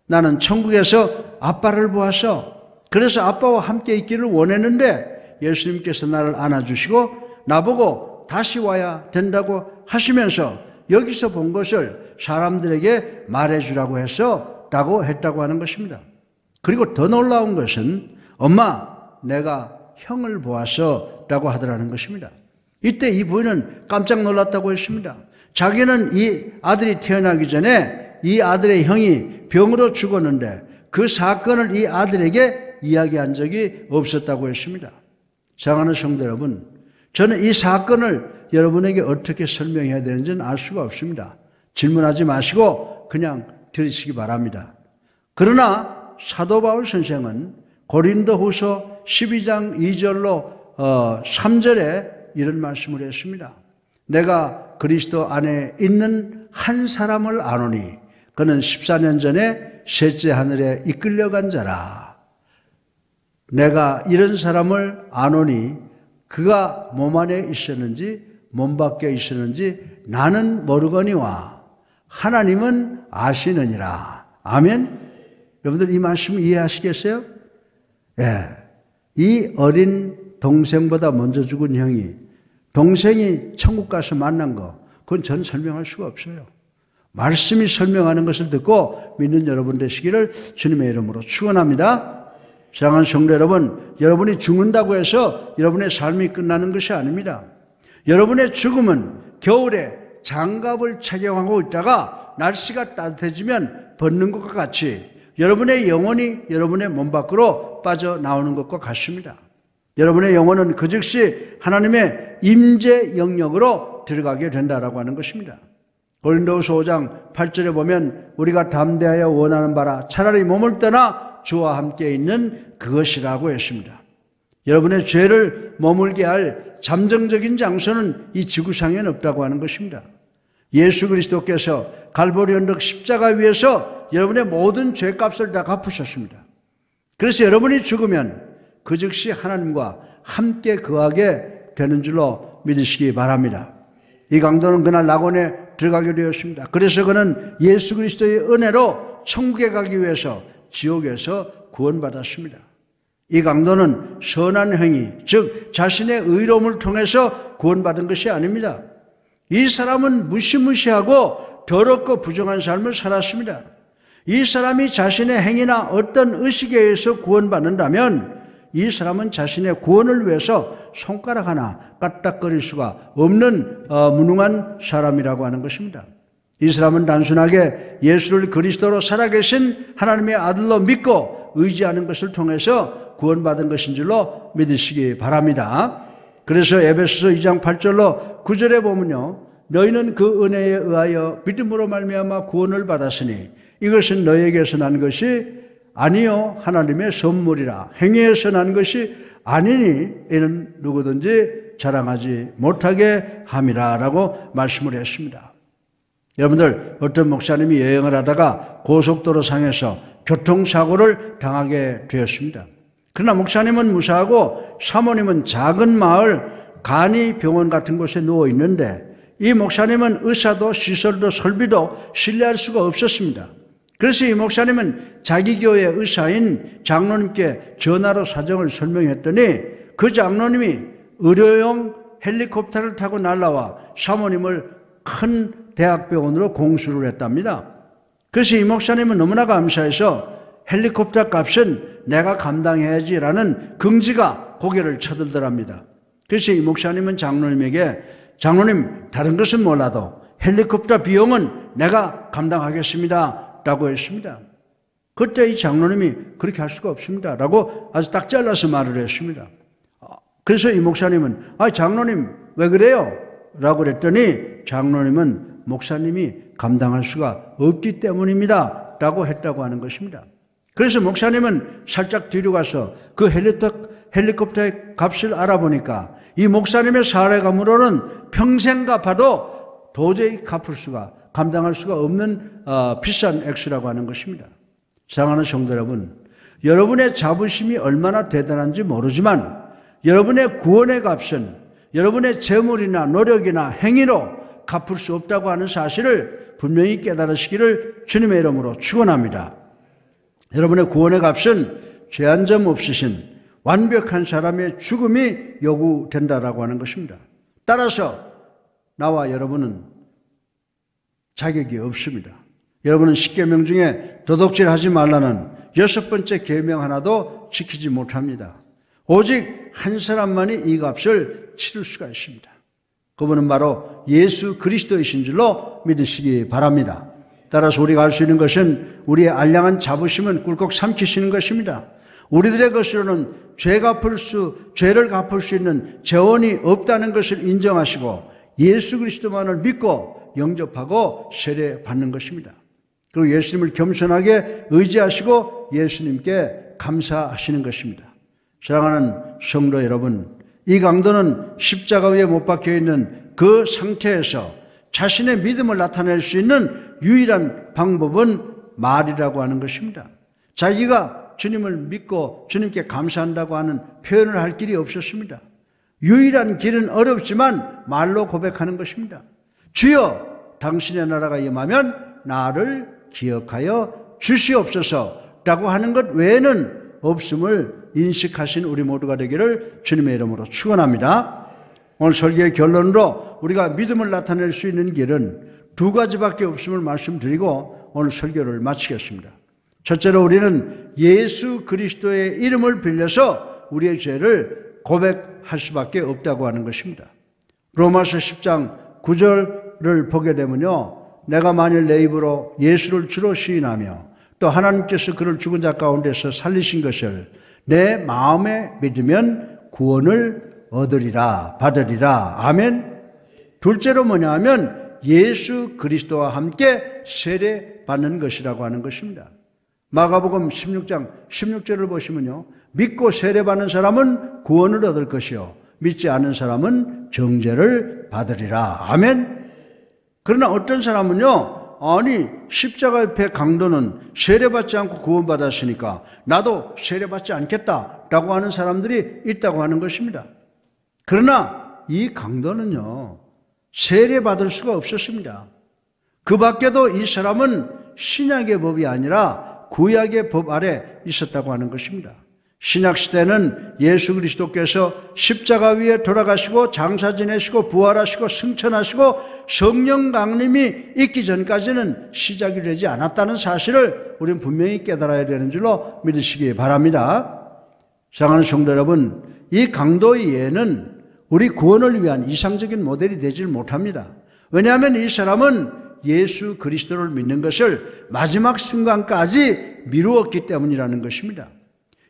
나는 천국에서 아빠를 보았어. 그래서 아빠와 함께 있기를 원했는데 예수님께서 나를 안아주시고 나보고 다시 와야 된다고 하시면서 여기서 본 것을 사람들에게 말해주라고 해서 라고 했다고 하는 것입니다. 그리고 더 놀라운 것은 엄마, 내가 형을 보았어 라고 하더라는 것입니다. 이때 이 부인은 깜짝 놀랐다고 했습니다. 자기는 이 아들이 태어나기 전에 이 아들의 형이 병으로 죽었는데 그 사건을 이 아들에게 이야기한 적이 없었다고 했습니다. 사랑하는 성도 여러분, 저는 이 사건을 여러분에게 어떻게 설명해야 되는지는 알 수가 없습니다. 질문하지 마시고 그냥 들으시기 바랍니다. 그러나 사도 바울 선생은 고린도후서 12장 2절로 3절에 이런 말씀을 했습니다. 내가 그리스도 안에 있는 한 사람을 아노니 그는 14년 전에 셋째 하늘에 이끌려간 자라. 내가 이런 사람을 아노니 그가 몸 안에 있었는지 몸 밖에 있었는지 나는 모르거니와 하나님은 아시느니라. 아멘. 여러분들 이 말씀 이해하시겠어요? 예. 이 어린 동생보다 먼저 죽은 형이 동생이 천국 가서 만난 거, 그건 전 설명할 수가 없어요. 말씀이 설명하는 것을 듣고 믿는 여러분 되시기를 주님의 이름으로 축원합니다. 사랑하는 성도 여러분, 여러분이 죽는다고 해서 여러분의 삶이 끝나는 것이 아닙니다. 여러분의 죽음은 겨울에 장갑을 착용하고 있다가 날씨가 따뜻해지면 벗는 것과 같이 여러분의 영혼이 여러분의 몸 밖으로 빠져나오는 것과 같습니다. 여러분의 영혼은 그 즉시 하나님의 임재 영역으로 들어가게 된다라고 하는 것입니다. 고린도후서 5장 8절에 보면 우리가 담대하여 원하는 바라 차라리 몸을 떠나 주와 함께 있는 그것이라고 했습니다. 여러분의 죄를 머물게 할 잠정적인 장소는 이 지구상에는 없다고 하는 것입니다. 예수 그리스도께서 갈보리 언덕 십자가 위에서 여러분의 모든 죄값을 다 갚으셨습니다. 그래서 여러분이 죽으면 그 즉시 하나님과 함께 거하게 되는 줄로 믿으시기 바랍니다. 이 강도는 그날 낙원에 들어가게 되었습니다. 그래서 그는 예수 그리스도의 은혜로 천국에 가기 위해서 지옥에서 구원받았습니다. 이 강도는 선한 행위, 즉 자신의 의로움을 통해서 구원받은 것이 아닙니다. 이 사람은 무시무시하고 더럽고 부정한 삶을 살았습니다. 이 사람이 자신의 행위나 어떤 의식에 의해서 구원받는다면 이 사람은 자신의 구원을 위해서 손가락 하나 까딱거릴 수가 없는 무능한 사람이라고 하는 것입니다. 이 사람은 단순하게 예수를 그리스도로 살아계신 하나님의 아들로 믿고 의지하는 것을 통해서 구원받은 것인 줄로 믿으시기 바랍니다. 그래서 에베소서 2장 8절로 9절에 보면요, 너희는 그 은혜에 의하여 믿음으로 말미암아 구원을 받았으니 이것은 너희에게서 난 것이 아니요 하나님의 선물이라. 행위에서 난 것이 아니니 이는 누구든지 자랑하지 못하게 함이라 라고 말씀을 했습니다. 여러분들, 어떤 목사님이 여행을 하다가 고속도로 상에서 교통사고를 당하게 되었습니다. 그러나 목사님은 무사하고 사모님은 작은 마을 간이병원 같은 곳에 누워 있는데 이 목사님은 의사도 시설도 설비도 신뢰할 수가 없었습니다. 그래서 이 목사님은 자기 교회 의사인 장로님께 전화로 사정을 설명했더니 그 장로님이 의료용 헬리콥터를 타고 날라와 사모님을 큰 대학병원으로 공수를 했답니다. 그래서 이 목사님은 너무나 감사해서 헬리콥터 값은 내가 감당해야지라는 긍지가 고개를 쳐들더랍니다. 그래서 이 목사님은 장로님에게 장로님, 다른 것은 몰라도 헬리콥터 비용은 내가 감당하겠습니다 라고 했습니다. 그때 이 장로님이 그렇게 할 수가 없습니다 라고 아주 딱 잘라서 말을 했습니다. 그래서 이 목사님은 장로님 왜 그래요? 라고 그랬더니 장로님은 목사님이 감당할 수가 없기 때문입니다 라고 했다고 하는 것입니다. 그래서 목사님은 살짝 뒤로 가서 그 헬리콥터의 값을 알아보니까 이 목사님의 사례감으로는 평생 갚아도 도저히 갚을 수가 감당할 수가 없는 비싼 액수라고 하는 것입니다. 사랑하는 성도 여러분, 여러분의 자부심이 얼마나 대단한지 모르지만 여러분의 구원의 값은 여러분의 재물이나 노력이나 행위로 갚을 수 없다고 하는 사실을 분명히 깨달으시기를 주님의 이름으로 축원합니다. 여러분의 구원의 값은 죄 한 점 없으신 완벽한 사람의 죽음이 요구된다라고 하는 것입니다. 따라서 나와 여러분은 자격이 없습니다. 여러분은 10계명 중에 도둑질하지 말라는 6번째 계명 하나도 지키지 못합니다. 오직 한 사람만이 이 값을 치를 수가 있습니다. 그분은 바로 예수 그리스도이신 줄로 믿으시기 바랍니다. 따라서 우리가 할 수 있는 것은 우리의 알량한 자부심은 꿀꺽 삼키시는 것입니다. 우리들의 것으로는 죄를 갚을 수 있는 재원이 없다는 것을 인정하시고 예수 그리스도만을 믿고 영접하고 세례 받는 것입니다. 그리고 예수님을 겸손하게 의지하시고 예수님께 감사하시는 것입니다. 사랑하는 성도 여러분, 이 강도는 십자가 위에 못 박혀 있는 그 상태에서 자신의 믿음을 나타낼 수 있는 유일한 방법은 말이라고 하는 것입니다. 자기가 주님을 믿고 주님께 감사한다고 하는 표현을 할 길이 없었습니다. 유일한 길은 어렵지만 말로 고백하는 것입니다. 주여, 당신의 나라가 임하면 나를 기억하여 주시옵소서라고 하는 것 외에는 없음을 인식하신 우리 모두가 되기를 주님의 이름으로 축원합니다. 오늘 설교의 결론으로 우리가 믿음을 나타낼 수 있는 길은 두 가지밖에 없음을 말씀드리고 오늘 설교를 마치겠습니다. 첫째로 우리는 예수 그리스도의 이름을 빌려서 우리의 죄를 고백할 수밖에 없다고 하는 것입니다. 로마서 10장 9절을 보게 되면요, 내가 만일 내 입으로 예수를 주로 시인하며 또 하나님께서 그를 죽은 자 가운데서 살리신 것을 내 마음에 믿으면 구원을 얻으리라, 받으리라. 아멘. 둘째로 뭐냐 하면 예수 그리스도와 함께 세례 받는 것이라고 하는 것입니다. 마가복음 16장 16절을 보시면요, 믿고 세례 받는 사람은 구원을 얻을 것이요 믿지 않은 사람은 정죄를 받으리라. 아멘. 그러나 어떤 사람은요, 아니 십자가 옆에 강도는 세례받지 않고 구원받았으니까 나도 세례받지 않겠다라고 하는 사람들이 있다고 하는 것입니다. 그러나 이 강도는요, 세례받을 수가 없었습니다. 그 밖에도 이 사람은 신약의 법이 아니라 구약의 법 아래 있었다고 하는 것입니다. 신약시대는 예수 그리스도께서 십자가 위에 돌아가시고 장사 지내시고 부활하시고 승천하시고 성령 강림이 있기 전까지는 시작이 되지 않았다는 사실을 우리는 분명히 깨달아야 되는 줄로 믿으시기 바랍니다. 사랑하는 성도 여러분, 이 강도의 예는 우리 구원을 위한 이상적인 모델이 되질 못합니다. 왜냐하면 이 사람은 예수 그리스도를 믿는 것을 마지막 순간까지 미루었기 때문이라는 것입니다.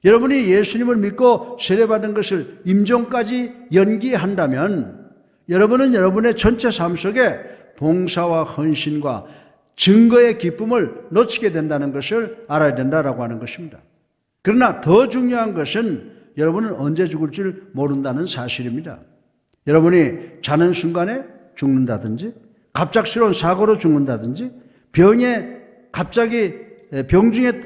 여러분이 예수님을 믿고 세례받은 것을 임종까지 연기한다면 여러분은 여러분의 전체 삶 속에 봉사와 헌신과 증거의 기쁨을 놓치게 된다는 것을 알아야 된다라고 하는 것입니다. 그러나 더 중요한 것은 여러분은 언제 죽을 줄 모른다는 사실입니다. 여러분이 자는 순간에 죽는다든지 갑작스러운 사고로 죽는다든지 갑자기 병중에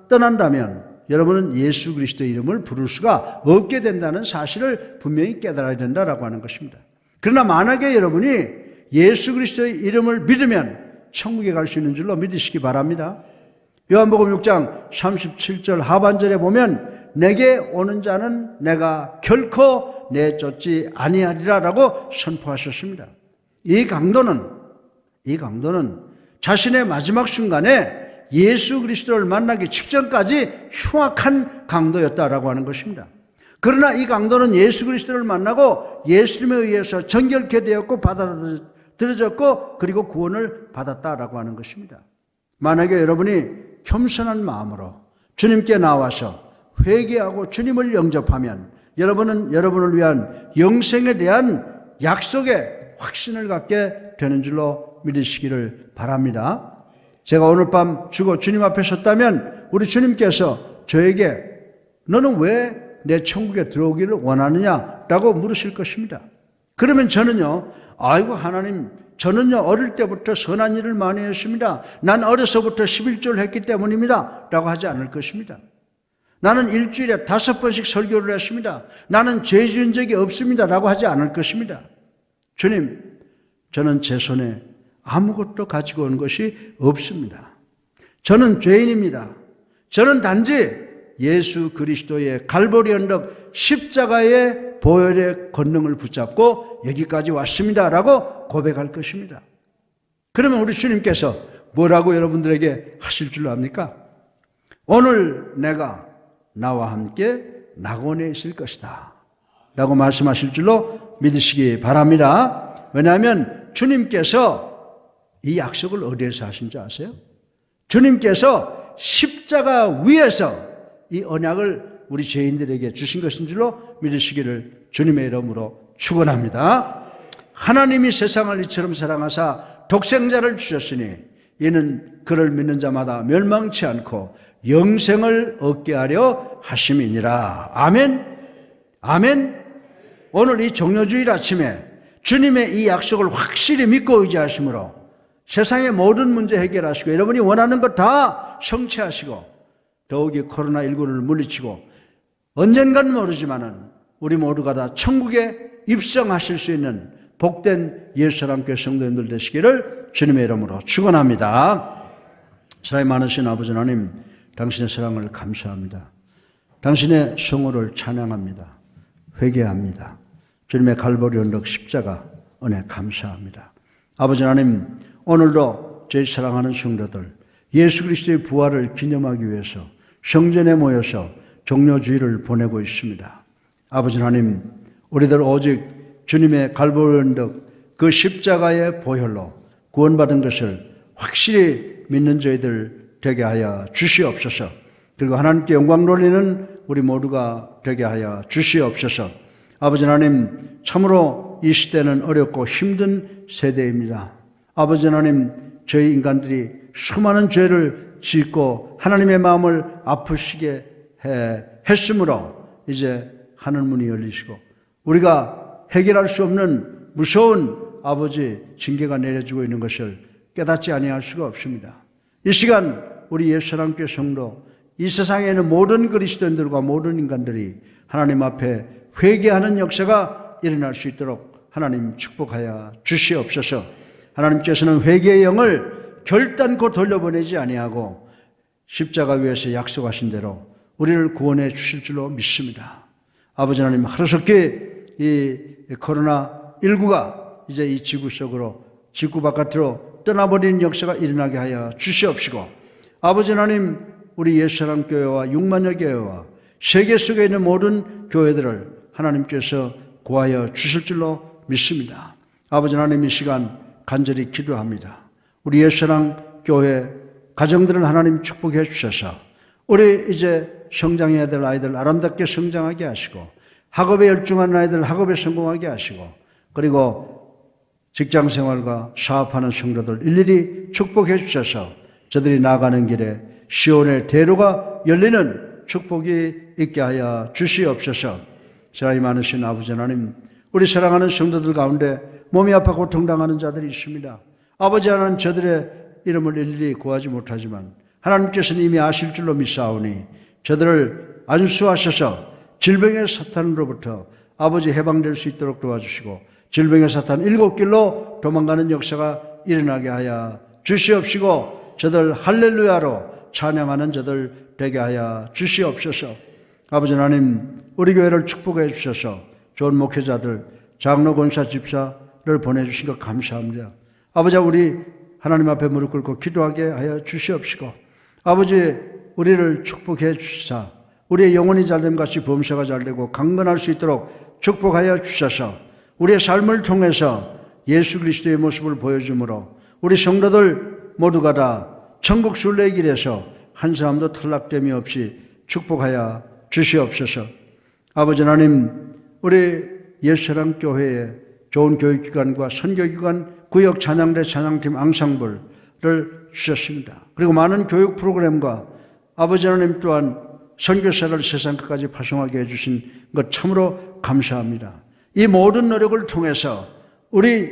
떠난다면 여러분은 예수 그리스도의 이름을 부를 수가 없게 된다는 사실을 분명히 깨달아야 된다라고 하는 것입니다. 그러나 만약에 여러분이 예수 그리스도의 이름을 믿으면 천국에 갈 수 있는 줄로 믿으시기 바랍니다. 요한복음 6장 37절 하반절에 보면 내게 오는 자는 내가 결코 내쫓지 아니하리라라고 선포하셨습니다. 이 강도는 자신의 마지막 순간에 예수 그리스도를 만나기 직전까지 흉악한 강도였다라고 하는 것입니다. 그러나 이 강도는 예수 그리스도를 만나고 예수님에 의해서 정결케 되었고 받아들여졌고 그리고 구원을 받았다라고 하는 것입니다. 만약에 여러분이 겸손한 마음으로 주님께 나와서 회개하고 주님을 영접하면 여러분은 여러분을 위한 영생에 대한 약속에 확신을 갖게 되는 줄로 믿으시기를 바랍니다. 제가 오늘 밤 죽어 주님 앞에 섰다면 우리 주님께서 저에게 너는 왜 내 천국에 들어오기를 원하느냐라고 물으실 것입니다. 그러면 저는요, 아이고 하나님, 저는요 어릴 때부터 선한 일을 많이 했습니다. 난 어려서부터 11조를 했기 때문입니다. 라고 하지 않을 것입니다. 나는 일주일에 5번씩 설교를 했습니다. 나는 죄 지은 적이 없습니다. 라고 하지 않을 것입니다. 주님, 저는 제 손에 아무것도 가지고 온 것이 없습니다. 저는 죄인입니다. 저는 단지 예수 그리스도의 갈보리 언덕 십자가의 보혈의 권능을 붙잡고 여기까지 왔습니다. 라고 고백할 것입니다. 그러면 우리 주님께서 뭐라고 여러분들에게 하실 줄 압니까? 오늘 내가 나와 함께 낙원에 있을 것이다. 라고 말씀하실 줄로 믿으시기 바랍니다. 왜냐하면 주님께서 이 약속을 어디에서 하신 줄 아세요? 주님께서 십자가 위에서 이 언약을 우리 죄인들에게 주신 것인 줄로 믿으시기를 주님의 이름으로 축원합니다. 하나님이 세상을 이처럼 사랑하사 독생자를 주셨으니 이는 그를 믿는 자마다 멸망치 않고 영생을 얻게 하려 하심이니라. 아멘. 아멘. 오늘 이 종료주일 아침에 주님의 이 약속을 확실히 믿고 의지하심으로 세상의 모든 문제 해결하시고 여러분이 원하는 것 다 성취하시고 더욱이 코로나19를 물리치고 언젠간 모르지만은 우리 모두가 다 천국에 입성하실 수 있는 복된 예수사랑교회 성도님들 되시기를 주님의 이름으로 축원합니다. 사랑이 많으신 아버지 하나님, 당신의 사랑을 감사합니다. 당신의 성호를 찬양합니다. 회개합니다. 주님의 갈보리 언덕 십자가 은혜 감사합니다. 아버지 하나님, 오늘도 저희 사랑하는 성도들 예수 그리스도의 부활을 기념하기 위해서 성전에 모여서 종료주일을 보내고 있습니다. 아버지 하나님, 우리들 오직 주님의 갈보리 언덕 그 십자가의 보혈로 구원받은 것을 확실히 믿는 저희들 되게 하여 주시옵소서. 그리고 하나님께 영광 돌리는 우리 모두가 되게 하여 주시옵소서. 아버지 하나님, 참으로 이 시대는 어렵고 힘든 세대입니다. 아버지 하나님, 저희 인간들이 수많은 죄를 짓고 하나님의 마음을 아프시게 했으므로 이제 하늘문이 열리시고 우리가 해결할 수 없는 무서운 아버지 징계가 내려지고 있는 것을 깨닫지 아니할 수가 없습니다. 이 시간 우리 예수사랑교회 성도, 이 세상에 있는 모든 그리스도인들과 모든 인간들이 하나님 앞에 회개하는 역사가 일어날 수 있도록 하나님 축복하여 주시옵소서. 하나님께서는 회개의 영을 결단코 돌려보내지 아니하고 십자가 위에서 약속하신 대로 우리를 구원해 주실 줄로 믿습니다. 아버지 하나님, 하루속히 이 코로나19가 이제 이 지구 속으로, 지구 바깥으로 떠나버리는 역사가 일어나게 하여 주시옵시고, 아버지 하나님, 우리 예수사랑교회와 6만여 교회와 세계 속에 있는 모든 교회들을 하나님께서 구하여 주실 줄로 믿습니다. 아버지 하나님, 이 시간 간절히 기도합니다. 우리 예수사랑교회 가정들을 하나님 축복해 주셔서 우리 이제 성장해야 될 아이들 아름답게 성장하게 하시고, 학업에 열중한 아이들 학업에 성공하게 하시고, 그리고 직장생활과 사업하는 성도들 일일이 축복해 주셔서 저들이 나가는 길에 시온의 대로가 열리는 축복이 있게 하여 주시옵소서. 사랑이 많으신 아버지 하나님, 우리 사랑하는 성도들 가운데 몸이 아파 고통당하는 자들이 있습니다. 아버지 하나님, 저들의 이름을 일일이 구하지 못하지만 하나님께서는 이미 아실 줄로 믿사오니 저들을 안수하셔서 질병의 사탄으로부터 아버지 해방될 수 있도록 도와주시고 질병의 사탄 7길로 도망가는 역사가 일어나게 하여 주시옵시고 저들 할렐루야로 찬양하는 저들 되게 하여 주시옵소서. 아버지 하나님, 우리 교회를 축복해 주셔서 좋은 목회자들, 장로, 권사, 집사를 보내주신 것 감사합니다. 아버지, 우리 하나님 앞에 무릎 꿇고 기도하게 하여 주시옵시고, 아버지, 우리를 축복해 주시사 우리의 영혼이 잘됨 같이 범사가 잘되고 강건할 수 있도록 축복하여 주셔서 우리의 삶을 통해서 예수 그리스도의 모습을 보여주므로 우리 성도들 모두가 다 천국 순례의 길에서 한 사람도 탈락됨이 없이 축복하여 주시옵소서. 아버지 하나님, 우리 예수사랑교회에 좋은 교육기관과 선교기관, 구역 찬양대 찬양팀 앙상블을 주셨습니다. 그리고 많은 교육 프로그램과 아버지 하나님 또한 선교사를 세상 끝까지 파송하게 해주신 것 참으로 감사합니다. 이 모든 노력을 통해서 우리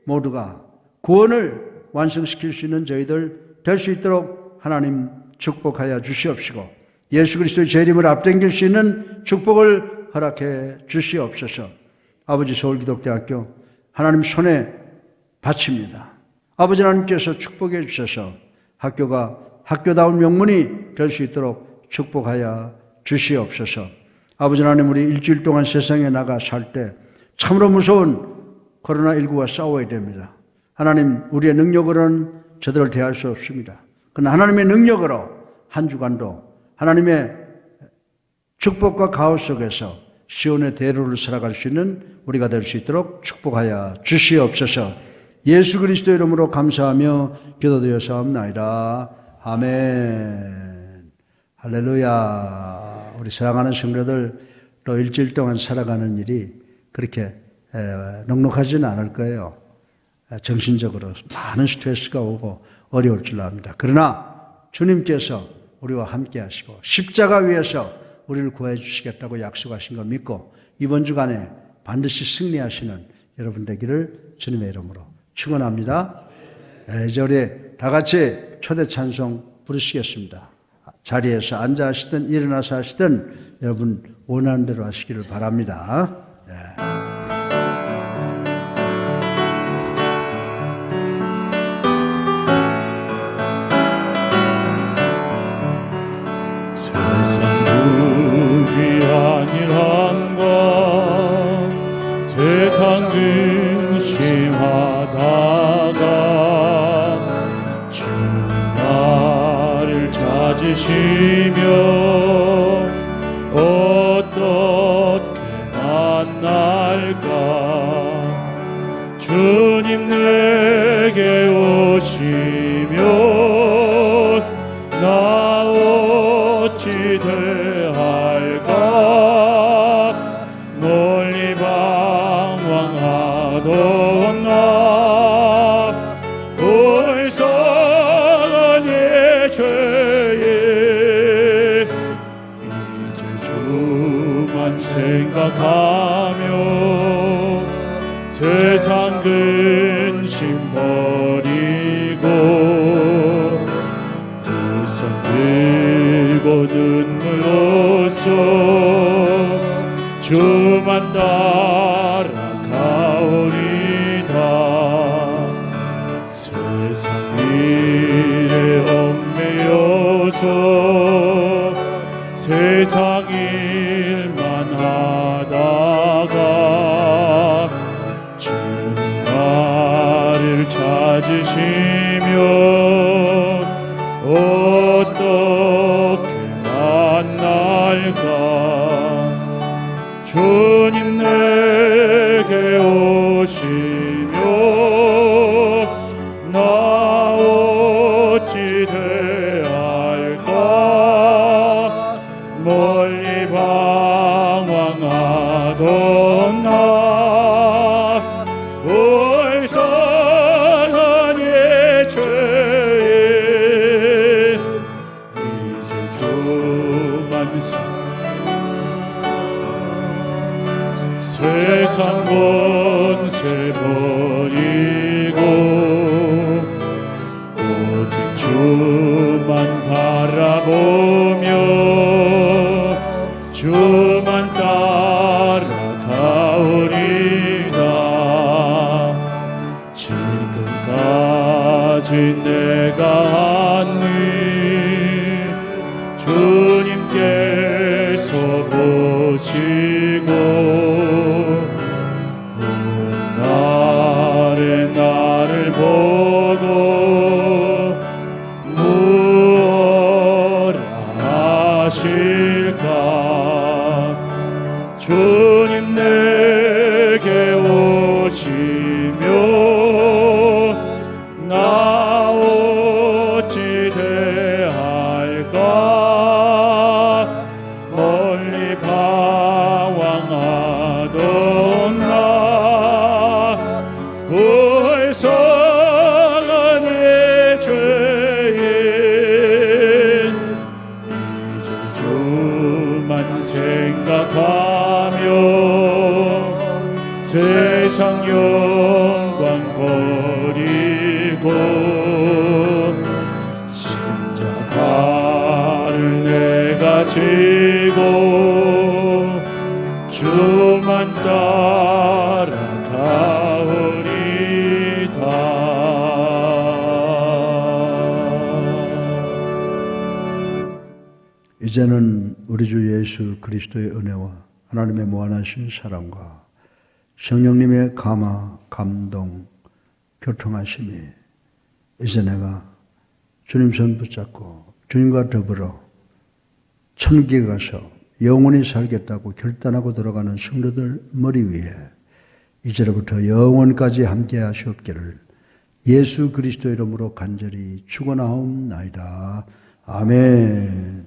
모두가 구원을 완성시킬 수 있는 저희들 될 수 있도록 하나님 축복하여 주시옵시고, 예수 그리스도의 재림을 앞당길 수 있는 축복을 허락해 주시옵소서. 아버지, 서울기독대학교 하나님 손에 바칩니다. 아버지 하나님께서 축복해 주셔서 학교가 학교다운 명문이 될 수 있도록 축복하여 주시옵소서. 아버지 하나님, 우리 일주일 동안 세상에 나가 살 때 참으로 무서운 코로나19와 싸워야 됩니다. 하나님, 우리의 능력으로는 저들을 대할 수 없습니다. 그러나 하나님의 능력으로 한 주간도 하나님의 축복과 가호 속에서 시온의 대로를 살아갈 수 있는 우리가 될 수 있도록 축복하여 주시옵소서. 예수 그리스도 이름으로 감사하며 기도드렸사옵나이다. 아멘. 할렐루야. 우리 사랑하는 성도들, 또 일주일 동안 살아가는 일이 그렇게 넉넉하지는 않을 거예요. 정신적으로 많은 스트레스가 오고 어려울 줄 압니다. 그러나 주님께서 우리와 함께 하시고 십자가 위에서 우리를 구해 주시겠다고 약속하신 거 믿고 이번 주간에 반드시 승리하시는 여러분 되기를 주님의 이름으로 축원합니다. 이제 우리 다 같이 초대 찬송 부르시겠습니다. 자리에서 앉아 하시든 일어나서 하시든 여러분 원하는 대로 하시기를 바랍니다. 세상 근심하다가 주 나를 찾으시며 어떻게 만날까. 주님 내게 오시면 나 어찌 대할까. 멀리 방황하던 나 불쌍한 내 죄에 이제 주만 생각하며 세상 근심 버리고 두 손 들고 눈물 없어 주만 따라가오리다. 세상 일에 얽매여서 세상 일만 하다가 주는 나를 찾으시며 어떻게 만날까. 주님 내게 오시며 나 어찌 대할까. 멀리 방황하던 나 불쌍한 내 죄에 이제 주만 세상 권세 버리고 오직 주만 바라보며 주만 따라가오리다. 지금까지 내가 한 일 주님께서 보시고 나를 보고 무엇라 하실까. 주님 내게 오시며 나 어찌 대할까. 멀리 방황하던 나 불쌍한 내 죄에 이제 주만 생각하며 세상 영광 버리고 십자가를 내가 지고 주만 따라가오리다. 이제는 우리 주 예수 그리스도의 은혜와 하나님의 무한하신 사랑과 성령님의 감화, 감동, 교통하심이 이제 내가 주님 손 붙잡고 주님과 더불어 천국에 가서 영원히 살겠다고 결단하고 들어가는 성도들 머리 위에 이제로부터 영원까지 함께 하시옵기를 예수 그리스도 이름으로 간절히 축원하옵나이다. 아멘.